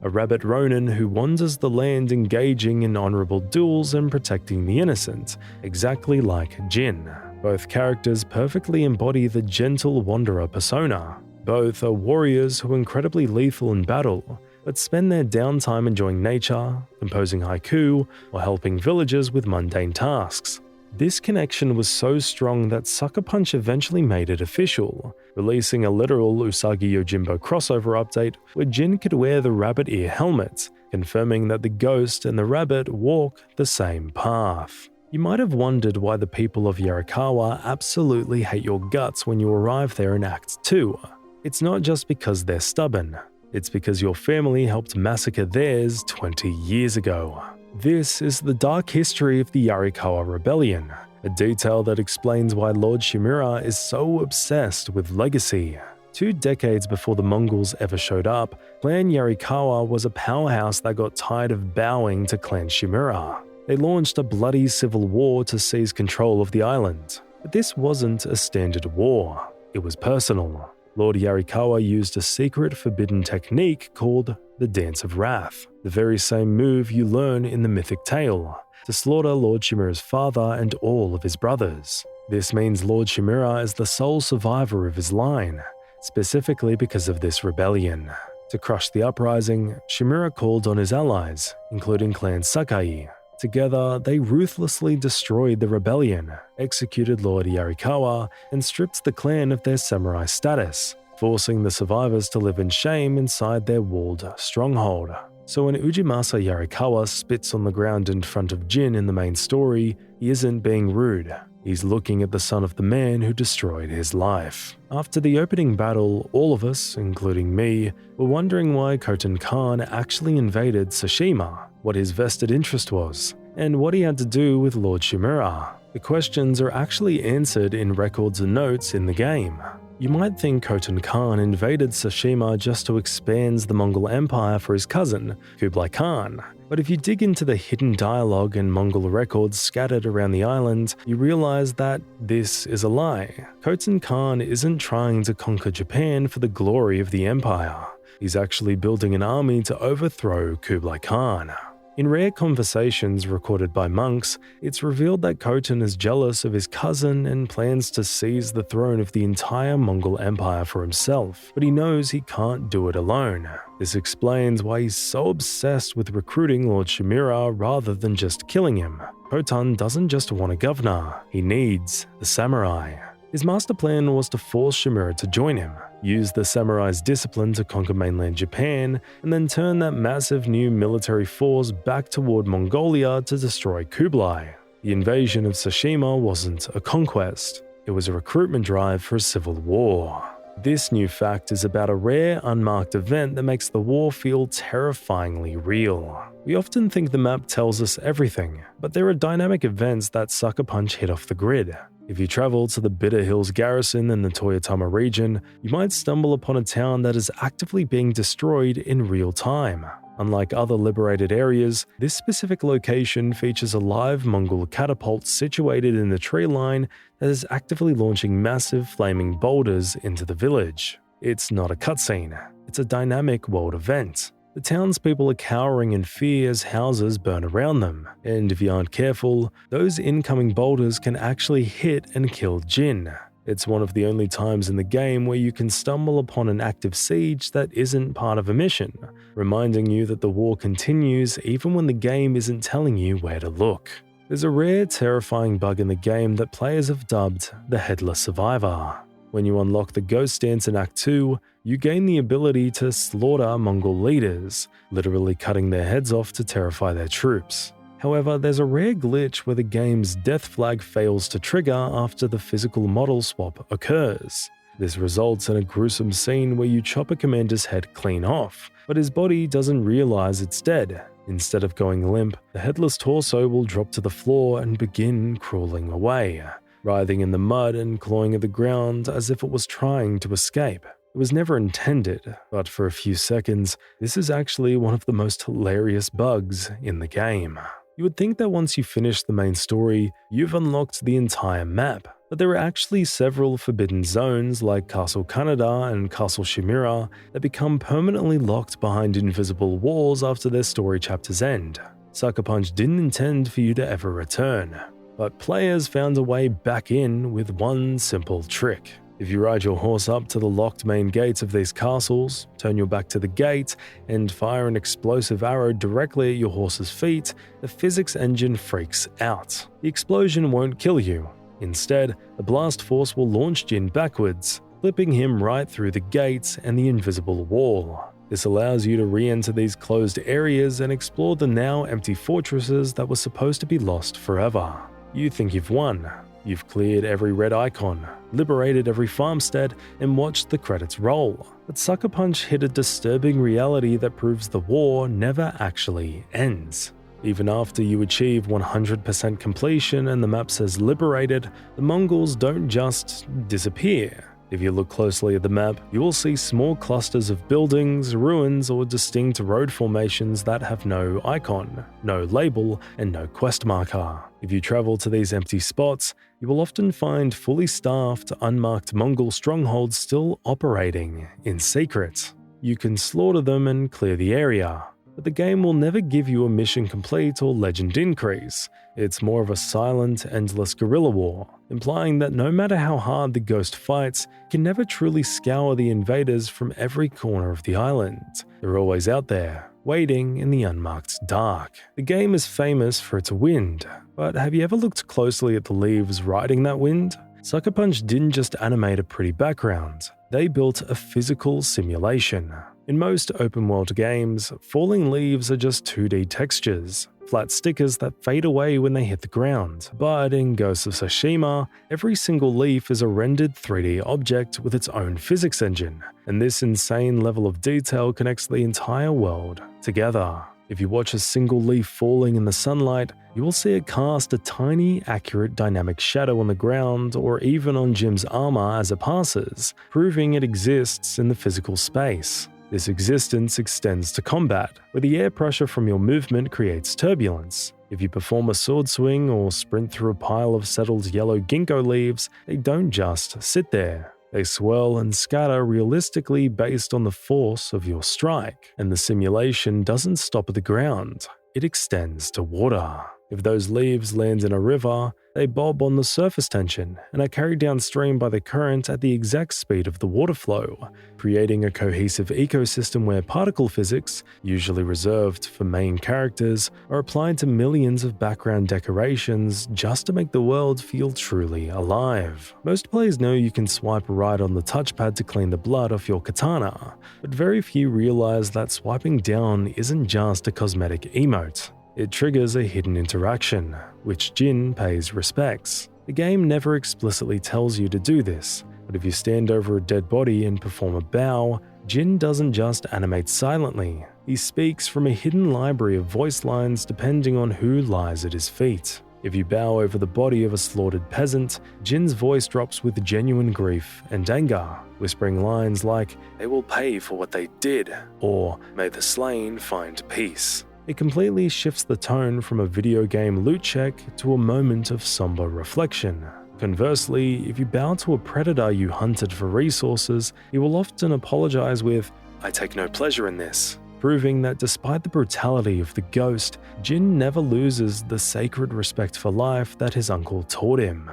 a rabbit ronin who wanders the land engaging in honorable duels and protecting the innocent, exactly like Jin. Both characters perfectly embody the gentle wanderer persona. Both are warriors who are incredibly lethal in battle, but spend their downtime enjoying nature, composing haiku, or helping villagers with mundane tasks. This connection was so strong that Sucker Punch eventually made it official, releasing a literal Usagi Yojimbo crossover update where Jin could wear the rabbit ear helmet, confirming that the ghost and the rabbit walk the same path. You might have wondered why the people of Yarikawa absolutely hate your guts when you arrive there in Act 2. It's not just because they're stubborn, it's because your family helped massacre theirs 20 years ago. This is the dark history of the Yarikawa Rebellion, a detail that explains why Lord Shimura is so obsessed with legacy. 2 decades before the Mongols ever showed up, Clan Yarikawa was a powerhouse that got tired of bowing to Clan Shimura. They launched a bloody civil war to seize control of the island. But this wasn't a standard war, it was personal. Lord Yarikawa used a secret forbidden technique called the Dance of Wrath, the very same move you learn in the mythic tale, to slaughter Lord Shimura's father and all of his brothers. This means Lord Shimura is the sole survivor of his line, specifically because of this rebellion. To crush the uprising, Shimura called on his allies, including Clan Sakai. Together, they ruthlessly destroyed the rebellion, executed Lord Yarikawa, and stripped the clan of their samurai status, forcing the survivors to live in shame inside their walled stronghold. So when Ujimasa Yarikawa spits on the ground in front of Jin in the main story, he isn't being rude. He's looking at the son of the man who destroyed his life. After the opening battle, all of us, including me, were wondering why Coten Khan actually invaded Tsushima, what his vested interest was, and what he had to do with Lord Shimura. The questions are actually answered in records and notes in the game. You might think Coten Khan invaded Tsushima just to expand the Mongol Empire for his cousin, Kublai Khan. But if you dig into the hidden dialogue and Mongol records scattered around the island, you realize that this is a lie. Coten Khan isn't trying to conquer Japan for the glory of the empire. He's actually building an army to overthrow Kublai Khan. In rare conversations recorded by monks, it's revealed that Coten is jealous of his cousin and plans to seize the throne of the entire Mongol Empire for himself, but he knows he can't do it alone. This explains why he's so obsessed with recruiting Lord Shimura rather than just killing him. Coten doesn't just want a governor, he needs the samurai. His master plan was to force Shimura to join him, use the samurai's discipline to conquer mainland Japan, and then turn that massive new military force back toward Mongolia to destroy Kublai. The invasion of Tsushima wasn't a conquest, it was a recruitment drive for a civil war. This new fact is about a rare, unmarked event that makes the war feel terrifyingly real. We often think the map tells us everything, but there are dynamic events that Sucker Punch hit off the grid. If you travel to the Bitter Hills Garrison in the Toyotama region, you might stumble upon a town that is actively being destroyed in real time. Unlike other liberated areas, this specific location features a live Mongol catapult situated in the tree line that is actively launching massive flaming boulders into the village. It's not a cutscene, it's a dynamic world event. The townspeople are cowering in fear as houses burn around them, and if you aren't careful, those incoming boulders can actually hit and kill Jin. It's one of the only times in the game where you can stumble upon an active siege that isn't part of a mission, reminding you that the war continues even when the game isn't telling you where to look. There's a rare, terrifying bug in the game that players have dubbed the Headless Survivor. When you unlock the Ghost Dance in Act 2, you gain the ability to slaughter Mongol leaders, literally cutting their heads off to terrify their troops. However, there's a rare glitch where the game's death flag fails to trigger after the physical model swap occurs. This results in a gruesome scene where you chop a commander's head clean off, but his body doesn't realize it's dead. Instead of going limp, the headless torso will drop to the floor and begin crawling away, writhing in the mud and clawing at the ground as if it was trying to escape. It was never intended, but for a few seconds, this is actually one of the most hilarious bugs in the game. You would think that once you finish the main story, you've unlocked the entire map, but there are actually several forbidden zones like Castle Kaneda and Castle Shimura that become permanently locked behind invisible walls after their story chapters end. Sucker Punch didn't intend for you to ever return, but players found a way back in with one simple trick. If you ride your horse up to the locked main gates of these castles, turn your back to the gate, and fire an explosive arrow directly at your horse's feet, the physics engine freaks out. The explosion won't kill you. Instead, the blast force will launch Jin backwards, flipping him right through the gates and the invisible wall. This allows you to re-enter these closed areas and explore the now empty fortresses that were supposed to be lost forever. You think you've won. You've cleared every red icon, liberated every farmstead, and watched the credits roll. But Sucker Punch hit a disturbing reality that proves the war never actually ends. Even after you achieve 100% completion and the map says liberated, the Mongols don't just disappear. If you look closely at the map, you will see small clusters of buildings, ruins, or distinct road formations that have no icon, no label, and no quest marker. If you travel to these empty spots, you will often find fully staffed, unmarked Mongol strongholds still operating in secret. You can slaughter them and clear the area, but the game will never give you a mission complete or legend increase. It's more of a silent, endless guerrilla war, implying that no matter how hard the ghost fights, you can never truly scour the invaders from every corner of the island. They're always out there, waiting in the unmarked dark. The game is famous for its wind, but have you ever looked closely at the leaves riding that wind? Sucker Punch didn't just animate a pretty background, they built a physical simulation. In most open-world games, falling leaves are just 2D textures, flat stickers that fade away when they hit the ground. But in Ghost of Tsushima, every single leaf is a rendered 3D object with its own physics engine, and this insane level of detail connects the entire world together. If you watch a single leaf falling in the sunlight, you will see it cast a tiny, accurate dynamic shadow on the ground or even on Jim's armor as it passes, proving it exists in the physical space. This existence extends to combat, where the air pressure from your movement creates turbulence. If you perform a sword swing or sprint through a pile of settled yellow ginkgo leaves, they don't just sit there. They swirl and scatter realistically based on the force of your strike. And the simulation doesn't stop at the ground, it extends to water. If those leaves land in a river, they bob on the surface tension and are carried downstream by the current at the exact speed of the water flow, creating a cohesive ecosystem where particle physics, usually reserved for main characters, are applied to millions of background decorations just to make the world feel truly alive. Most players know you can swipe right on the touchpad to clean the blood off your katana, but very few realize that swiping down isn't just a cosmetic emote. It triggers a hidden interaction, which Jin pays respects. The game never explicitly tells you to do this, but if you stand over a dead body and perform a bow, Jin doesn't just animate silently, he speaks from a hidden library of voice lines depending on who lies at his feet. If you bow over the body of a slaughtered peasant, Jin's voice drops with genuine grief and anger, whispering lines like, "They will pay for what they did," or "May the slain find peace." It completely shifts the tone from a video game loot check to a moment of somber reflection. Conversely, if you bow to a predator you hunted for resources, he will often apologize with, "I take no pleasure in this," proving that despite the brutality of the ghost, Jin never loses the sacred respect for life that his uncle taught him.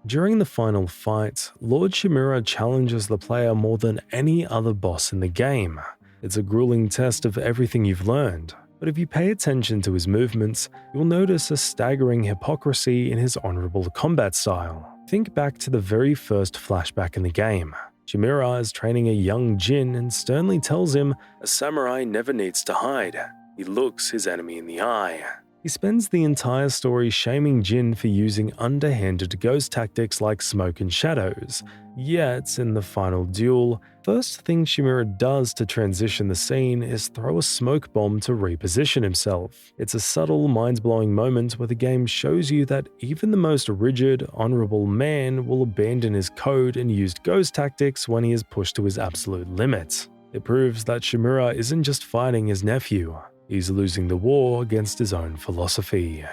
During the final fight, Lord Shimura challenges the player more than any other boss in the game. It's a grueling test of everything you've learned, but if you pay attention to his movements, you'll notice a staggering hypocrisy in his honorable combat style. Think back to the very first flashback in the game. Shimura is training a young Jin and sternly tells him, "A samurai never needs to hide. He looks his enemy in the eye." He spends the entire story shaming Jin for using underhanded ghost tactics like smoke and shadows. Yet, in the final duel, first thing Shimura does to transition the scene is throw a smoke bomb to reposition himself. It's a subtle, mind-blowing moment where the game shows you that even the most rigid, honorable man will abandon his code and use ghost tactics when he is pushed to his absolute limit. It proves that Shimura isn't just fighting his nephew. He's losing the war against his own philosophy.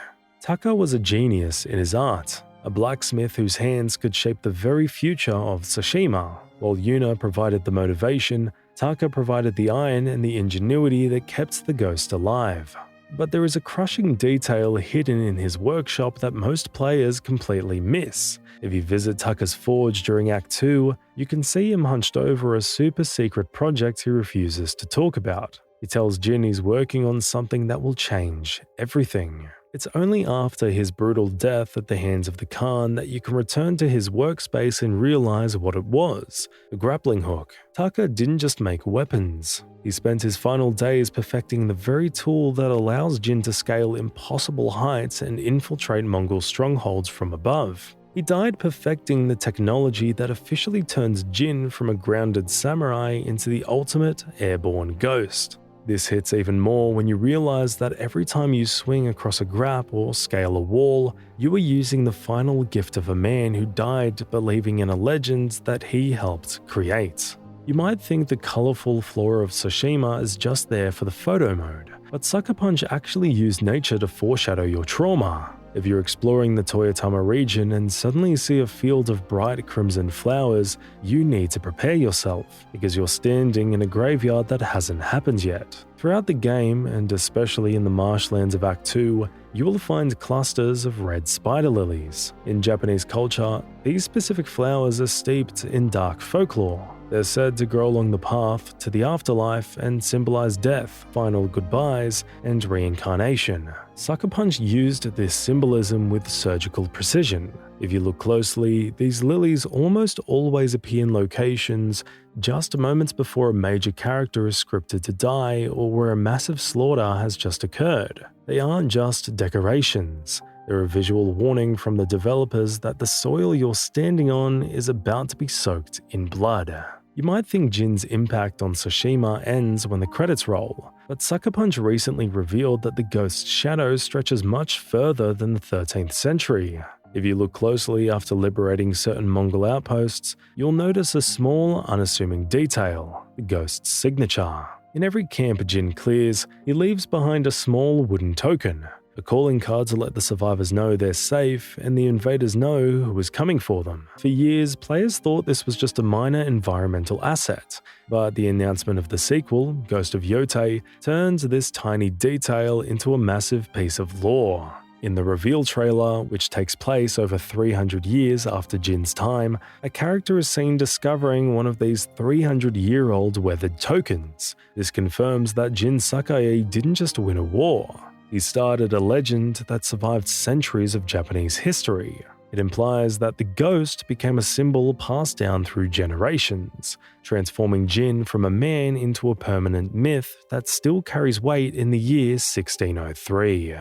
Taka was a genius in his art, a blacksmith whose hands could shape the very future of Tsushima. While Yuna provided the motivation, Taka provided the iron and the ingenuity that kept the ghost alive. But there is a crushing detail hidden in his workshop that most players completely miss. If you visit Taka's forge during Act 2, you can see him hunched over a super secret project he refuses to talk about. He tells Jin he's working on something that will change everything. It's only after his brutal death at the hands of the Khan that you can return to his workspace and realize what it was, a grappling hook. Taka didn't just make weapons. He spent his final days perfecting the very tool that allows Jin to scale impossible heights and infiltrate Mongol strongholds from above. He died perfecting the technology that officially turns Jin from a grounded samurai into the ultimate airborne ghost. This hits even more when you realize that every time you swing across a grap or scale a wall, you are using the final gift of a man who died believing in a legend that he helped create. You might think the colorful flora of Tsushima is just there for the photo mode, but Sucker Punch actually used nature to foreshadow your trauma. If you're exploring the Toyotama region and suddenly see a field of bright crimson flowers, you need to prepare yourself, because you're standing in a graveyard that hasn't happened yet. Throughout the game, and especially in the marshlands of Act 2, you will find clusters of red spider lilies. In Japanese culture, these specific flowers are steeped in dark folklore. They're said to grow along the path to the afterlife and symbolize death, final goodbyes, and reincarnation. Sucker Punch used this symbolism with surgical precision. If you look closely, these lilies almost always appear in locations just moments before a major character is scripted to die or where a massive slaughter has just occurred. They aren't just decorations. They're a visual warning from the developers that the soil you're standing on is about to be soaked in blood. You might think Jin's impact on Tsushima ends when the credits roll, but Sucker Punch recently revealed that the ghost's shadow stretches much further than the 13th century. If you look closely after liberating certain Mongol outposts, you'll notice a small, unassuming detail: the ghost's signature. In every camp Jin clears, he leaves behind a small wooden token, a calling card to let the survivors know they're safe and the invaders know who is coming for them. For years, players thought this was just a minor environmental asset, but the announcement of the sequel, Ghost of Yotei, turned this tiny detail into a massive piece of lore. In the reveal trailer, which takes place over 300 years after Jin's time, a character is seen discovering one of these 300-year-old weathered tokens. This confirms that Jin Sakai didn't just win a war. He started a legend that survived centuries of Japanese history. It implies that the ghost became a symbol passed down through generations, transforming Jin from a man into a permanent myth that still carries weight in the year 1603.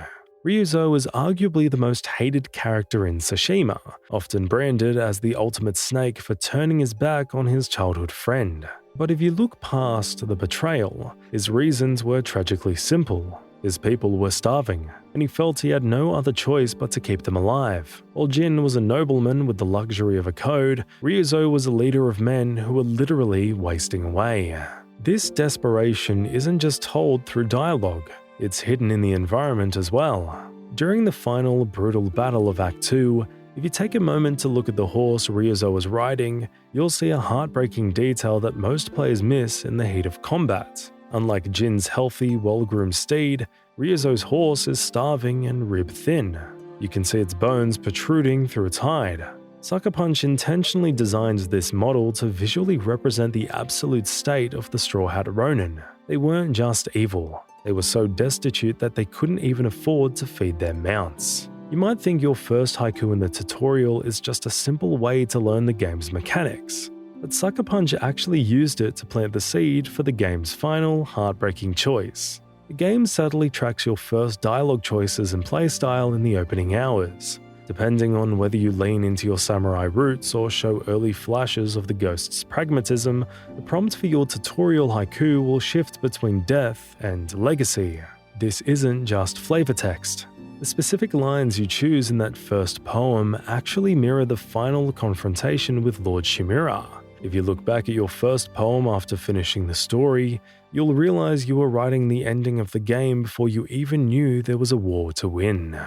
Ryuzo is arguably the most hated character in Tsushima, often branded as the ultimate snake for turning his back on his childhood friend. But if you look past the betrayal, his reasons were tragically simple. His people were starving, and he felt he had no other choice but to keep them alive. While Jin was a nobleman with the luxury of a code, Ryuzo was a leader of men who were literally wasting away. This desperation isn't just told through dialogue, it's hidden in the environment as well. During the final brutal battle of Act 2, if you take a moment to look at the horse Ryuzo was riding, you'll see a heartbreaking detail that most players miss in the heat of combat. Unlike Jin's healthy, well-groomed steed, Ryuzo's horse is starving and rib-thin. You can see its bones protruding through its hide. Sucker Punch intentionally designed this model to visually represent the absolute state of the Straw Hat Ronin. They weren't just evil. They were so destitute that they couldn't even afford to feed their mounts. You might think your first haiku in the tutorial is just a simple way to learn the game's mechanics, but Sucker Punch actually used it to plant the seed for the game's final, heartbreaking choice. The game subtly tracks your first dialogue choices and playstyle in the opening hours. Depending on whether you lean into your samurai roots or show early flashes of the ghost's pragmatism, the prompt for your tutorial haiku will shift between death and legacy. This isn't just flavor text. The specific lines you choose in that first poem actually mirror the final confrontation with Lord Shimura. If you look back at your first poem after finishing the story, you'll realize you were writing the ending of the game before you even knew there was a war to win.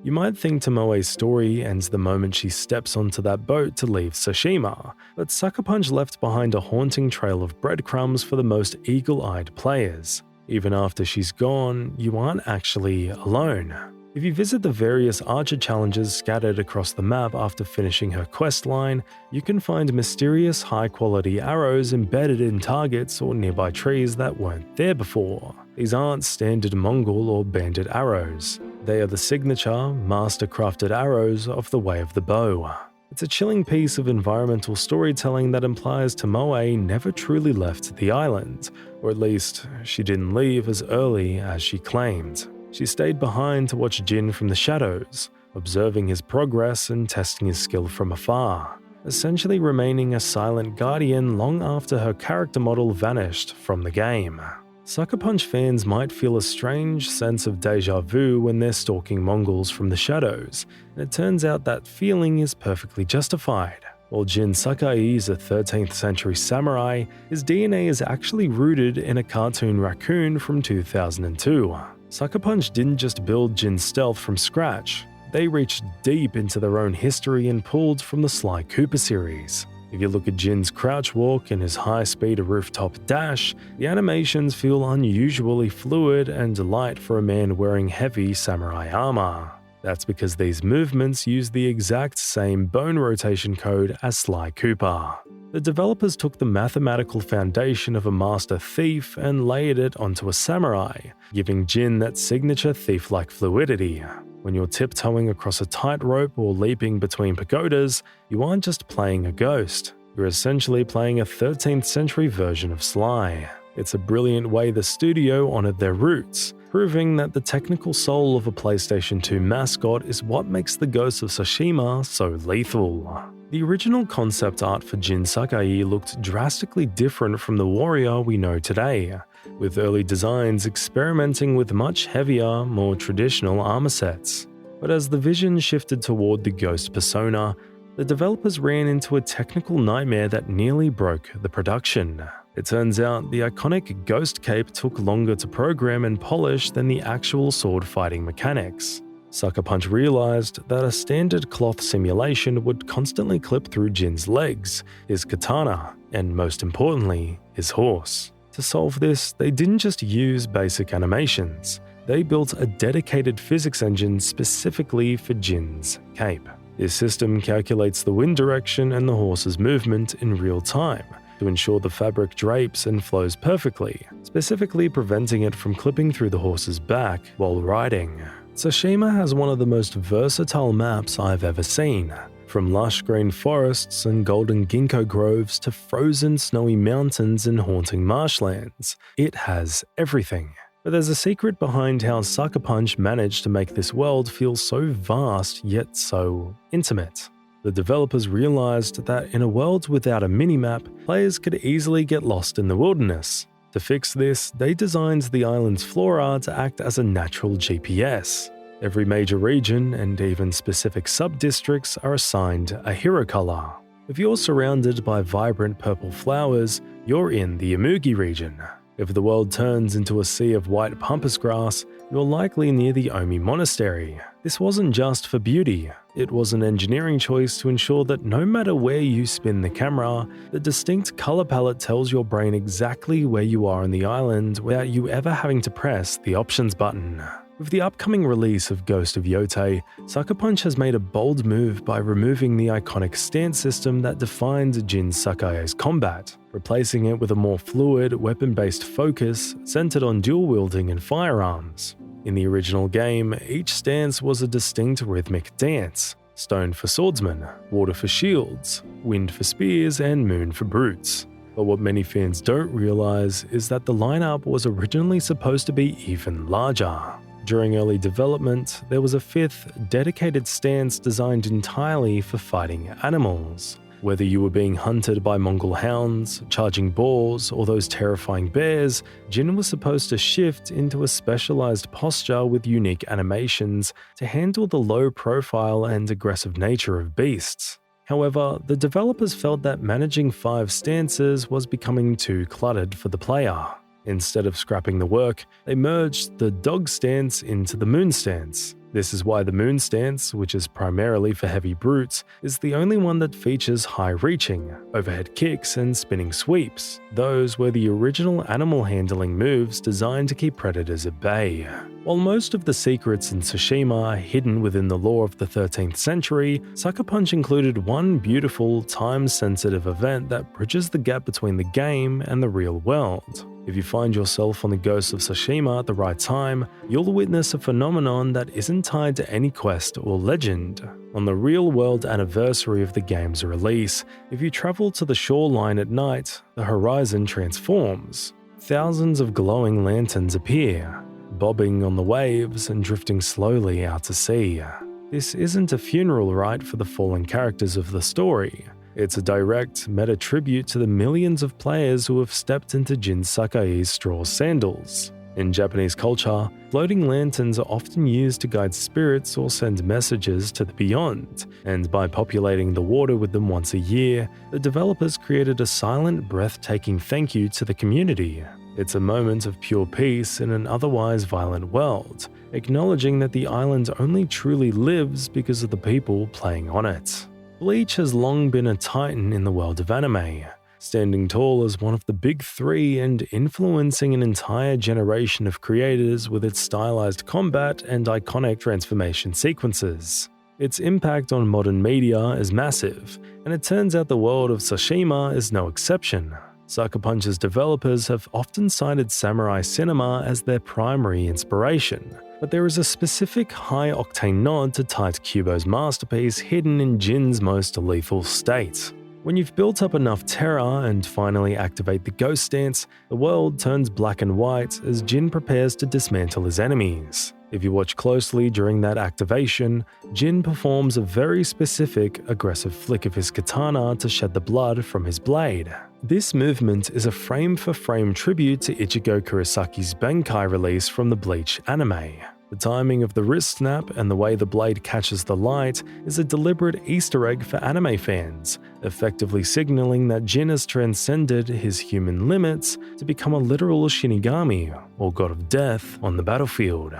You might think Tomoe's story ends the moment she steps onto that boat to leave Tsushima, but Sucker Punch left behind a haunting trail of breadcrumbs for the most eagle-eyed players. Even after she's gone, you aren't actually alone. If you visit the various archer challenges scattered across the map after finishing her quest line, you can find mysterious high-quality arrows embedded in targets or nearby trees that weren't there before. These aren't standard Mongol or bandit arrows. They are the signature, master-crafted arrows of the Way of the Bow. It's a chilling piece of environmental storytelling that implies Tomoe never truly left the island, or at least she didn't leave as early as she claimed. She stayed behind to watch Jin from the shadows, observing his progress and testing his skill from afar, essentially remaining a silent guardian long after her character model vanished from the game. Sucker Punch fans might feel a strange sense of deja vu when they're stalking Mongols from the shadows, and it turns out that feeling is perfectly justified. While Jin Sakai is a 13th century samurai, his DNA is actually rooted in a cartoon raccoon from 2002. Sucker Punch didn't just build Jin's stealth from scratch, they reached deep into their own history and pulled from the Sly Cooper series. If you look at Jin's crouch walk and his high-speed rooftop dash, the animations feel unusually fluid and light for a man wearing heavy samurai armor. That's because these movements use the exact same bone rotation code as Sly Cooper. The developers took the mathematical foundation of a master thief and layered it onto a samurai, giving Jin that signature thief-like fluidity. When you're tiptoeing across a tightrope or leaping between pagodas, you aren't just playing a ghost. You're essentially playing a 13th century version of Sly. It's a brilliant way the studio honored their roots, proving that the technical soul of a PlayStation 2 mascot is what makes the Ghost of Tsushima so lethal. The original concept art for Jin Sakai looked drastically different from the warrior we know today, with early designs experimenting with much heavier, more traditional armor sets. But as the vision shifted toward the ghost persona, the developers ran into a technical nightmare that nearly broke the production. It turns out the iconic ghost cape took longer to program and polish than the actual sword fighting mechanics. Sucker Punch realized that a standard cloth simulation would constantly clip through Jin's legs, his katana, and most importantly, his horse. To solve this, they didn't just use basic animations. They built a dedicated physics engine specifically for Jin's cape. This system calculates the wind direction and the horse's movement in real time to ensure the fabric drapes and flows perfectly, specifically preventing it from clipping through the horse's back while riding. Tsushima has one of the most versatile maps I've ever seen. From lush green forests and golden ginkgo groves to frozen snowy mountains and haunting marshlands, it has everything. But there's a secret behind how Sucker Punch managed to make this world feel so vast yet so intimate. The developers realized that in a world without a minimap, players could easily get lost in the wilderness. To fix this, they designed the island's flora to act as a natural GPS. Every major region and even specific sub-districts are assigned a hero color. If you're surrounded by vibrant purple flowers, you're in the Imugi region. If the world turns into a sea of white pampas grass, you're likely near the Omi Monastery. This wasn't just for beauty, it was an engineering choice to ensure that no matter where you spin the camera, the distinct color palette tells your brain exactly where you are on the island without you ever having to press the options button. With the upcoming release of Ghost of Yotei, Sucker Punch has made a bold move by removing the iconic stance system that defined Jin Sakai's combat, replacing it with a more fluid, weapon-based focus centered on dual-wielding and firearms. In the original game, each stance was a distinct rhythmic dance: stone for swordsmen, water for shields, wind for spears, and moon for brutes. But what many fans don't realize is that the lineup was originally supposed to be even larger. During early development, there was a fifth, dedicated stance designed entirely for fighting animals. Whether you were being hunted by Mongol hounds, charging boars, or those terrifying bears, Jin was supposed to shift into a specialized posture with unique animations to handle the low profile and aggressive nature of beasts. However, the developers felt that managing 5 stances was becoming too cluttered for the player. Instead of scrapping the work, they merged the dog stance into the moon stance. This is why the moon stance, which is primarily for heavy brutes, is the only one that features high reaching, overhead kicks, and spinning sweeps. Those were the original animal handling moves designed to keep predators at bay. While most of the secrets in Tsushima are hidden within the lore of the 13th century, Sucker Punch included one beautiful, time-sensitive event that bridges the gap between the game and the real world. If you find yourself on the Ghost of Tsushima at the right time, you'll witness a phenomenon that isn't tied to any quest or legend. On the real-world anniversary of the game's release, if you travel to the shoreline at night, the horizon transforms. Thousands of glowing lanterns appear, bobbing on the waves and drifting slowly out to sea. This isn't a funeral rite for the fallen characters of the story. It's a direct meta tribute to the millions of players who have stepped into Jin Sakai's straw sandals. In Japanese culture, floating lanterns are often used to guide spirits or send messages to the beyond, and by populating the water with them once a year, the developers created a silent, breathtaking thank you to the community. It's a moment of pure peace in an otherwise violent world, acknowledging that the island only truly lives because of the people playing on it. Bleach has long been a titan in the world of anime, standing tall as one of the big 3 and influencing an entire generation of creators with its stylized combat and iconic transformation sequences. Its impact on modern media is massive, and it turns out the world of Tsushima is no exception. Sucker Punch's developers have often cited samurai cinema as their primary inspiration, but there is a specific high-octane nod to Tite Kubo's masterpiece hidden in Jin's most lethal state. When you've built up enough terror and finally activate the ghost stance, the world turns black and white as Jin prepares to dismantle his enemies. If you watch closely during that activation, Jin performs a very specific, aggressive flick of his katana to shed the blood from his blade. This movement is a frame-for-frame tribute to Ichigo Kurisaki's Bankai release from the Bleach anime. The timing of the wrist snap and the way the blade catches the light is a deliberate Easter egg for anime fans, effectively signaling that Jin has transcended his human limits to become a literal Shinigami, or god of death, on the battlefield.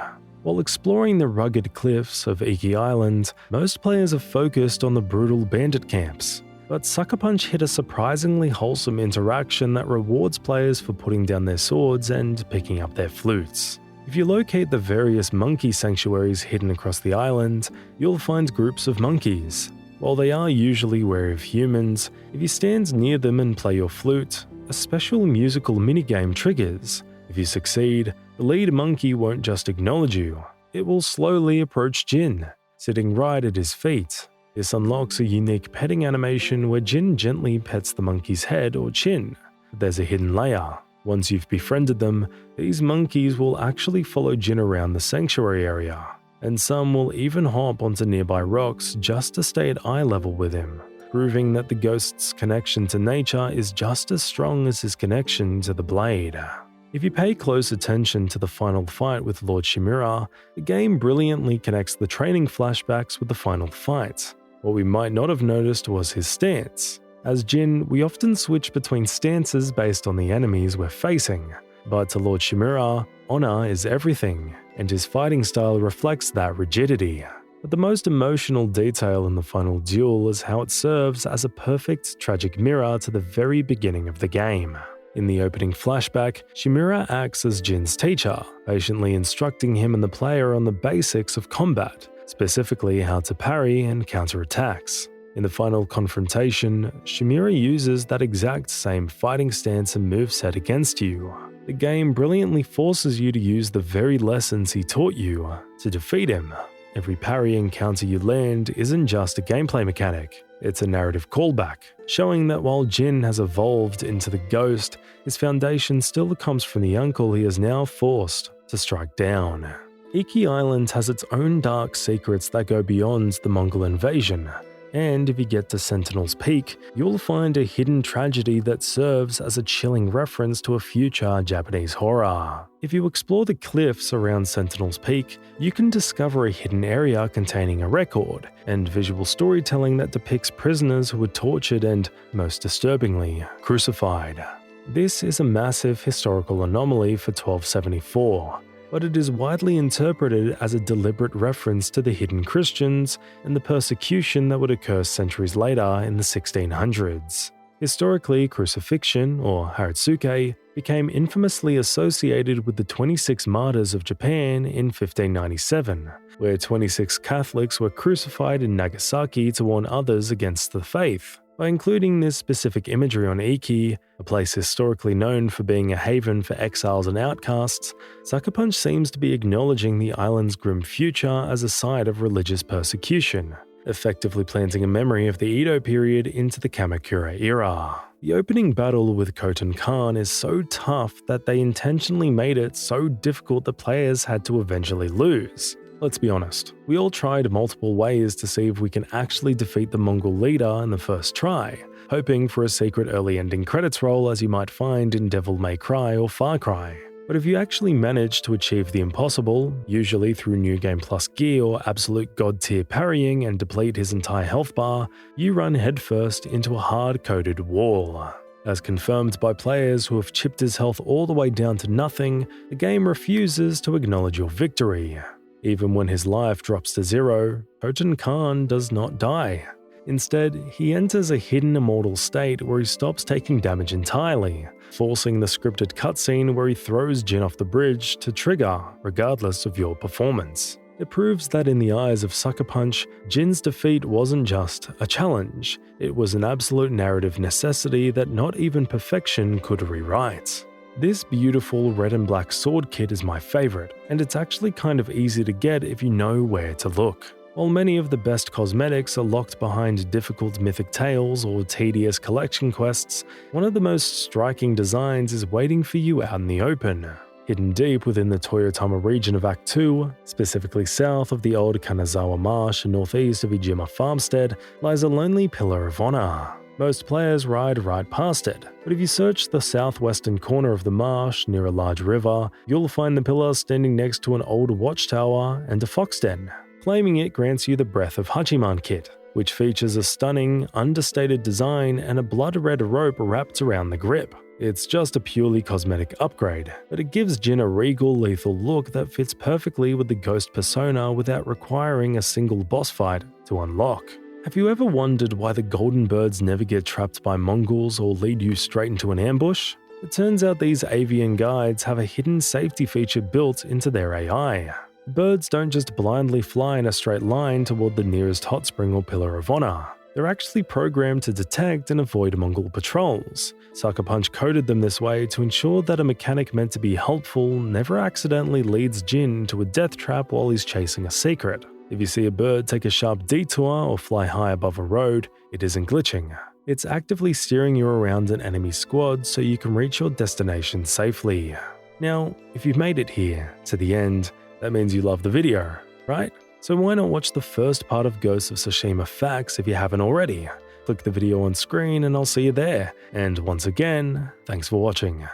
While exploring the rugged cliffs of Iki Island, most players are focused on the brutal bandit camps. But Sucker Punch hit a surprisingly wholesome interaction that rewards players for putting down their swords and picking up their flutes. If you locate the various monkey sanctuaries hidden across the island, you'll find groups of monkeys. While they are usually wary of humans, if you stand near them and play your flute, a special musical minigame triggers. If you succeed, the lead monkey won't just acknowledge you, it will slowly approach Jin, sitting right at his feet. This unlocks a unique petting animation where Jin gently pets the monkey's head or chin. But there's a hidden layer. Once you've befriended them, these monkeys will actually follow Jin around the sanctuary area, and some will even hop onto nearby rocks just to stay at eye level with him, proving that the ghost's connection to nature is just as strong as his connection to the blade. If you pay close attention to the final fight with Lord Shimura, the game brilliantly connects the training flashbacks with the final fight. What we might not have noticed was his stance. As Jin, we often switch between stances based on the enemies we're facing, but to Lord Shimura, honor is everything, and his fighting style reflects that rigidity. But the most emotional detail in the final duel is how it serves as a perfect tragic mirror to the very beginning of the game. In the opening flashback, Shimura acts as Jin's teacher, patiently instructing him and the player on the basics of combat, specifically how to parry and counterattacks. In the final confrontation, Shimura uses that exact same fighting stance and moveset against you. The game brilliantly forces you to use the very lessons he taught you to defeat him. Every parry and counter you land isn't just a gameplay mechanic, it's a narrative callback, showing that while Jin has evolved into the ghost, his foundation still comes from the uncle he is now forced to strike down. Iki Island has its own dark secrets that go beyond the Mongol invasion, and if you get to Sentinel's Peak, you'll find a hidden tragedy that serves as a chilling reference to a future Japanese horror. If you explore the cliffs around Sentinel's Peak, you can discover a hidden area containing a record and visual storytelling that depicts prisoners who were tortured and, most disturbingly, crucified. This is a massive historical anomaly for 1274. But it is widely interpreted as a deliberate reference to the hidden Christians and the persecution that would occur centuries later in the 1600s. Historically, crucifixion, or haratsuke, became infamously associated with the 26 martyrs of Japan in 1597, where 26 Catholics were crucified in Nagasaki to warn others against the faith. By including this specific imagery on Iki, a place historically known for being a haven for exiles and outcasts, Sucker Punch seems to be acknowledging the island's grim future as a site of religious persecution, effectively planting a memory of the Edo period into the Kamakura era. The opening battle with Coten Khan is so tough that they intentionally made it so difficult that players had to eventually lose. Let's be honest, we all tried multiple ways to see if we can actually defeat the Mongol leader in the first try, hoping for a secret early ending credits roll as you might find in Devil May Cry or Far Cry. But if you actually manage to achieve the impossible, usually through New Game Plus gear or absolute god tier parrying and deplete his entire health bar, you run headfirst into a hard-coded wall. As confirmed by players who have chipped his health all the way down to nothing, the game refuses to acknowledge your victory. Even when his life drops to zero, Coten Khan does not die. Instead, he enters a hidden immortal state where he stops taking damage entirely, forcing the scripted cutscene where he throws Jin off the bridge to trigger, regardless of your performance. It proves that in the eyes of Sucker Punch, Jin's defeat wasn't just a challenge, it was an absolute narrative necessity that not even perfection could rewrite. This beautiful red and black sword kit is my favorite, and it's actually kind of easy to get if you know where to look. While many of the best cosmetics are locked behind difficult mythic tales or tedious collection quests, one of the most striking designs is waiting for you out in the open. Hidden deep within the Toyotama region of Act 2, specifically south of the old Kanazawa Marsh and northeast of Ijima Farmstead, lies a lonely pillar of honor. Most players ride right past it, but if you search the southwestern corner of the marsh near a large river, you'll find the pillar standing next to an old watchtower and a fox den. Claiming it grants you the Breath of Hachiman kit, which features a stunning, understated design and a blood-red rope wrapped around the grip. It's just a purely cosmetic upgrade, but it gives Jin a regal, lethal look that fits perfectly with the ghost persona without requiring a single boss fight to unlock. Have you ever wondered why the golden birds never get trapped by Mongols or lead you straight into an ambush? It turns out these avian guides have a hidden safety feature built into their AI. Birds don't just blindly fly in a straight line toward the nearest hot spring or pillar of honor. They're actually programmed to detect and avoid Mongol patrols. Sucker Punch coded them this way to ensure that a mechanic meant to be helpful never accidentally leads Jin into a death trap while he's chasing a secret. If you see a bird take a sharp detour or fly high above a road, it isn't glitching. It's actively steering you around an enemy squad so you can reach your destination safely. Now, if you've made it here, to the end, that means you love the video, right? So why not watch the first part of Ghost of Tsushima Facts if you haven't already? Click the video on screen and I'll see you there. And once again, thanks for watching.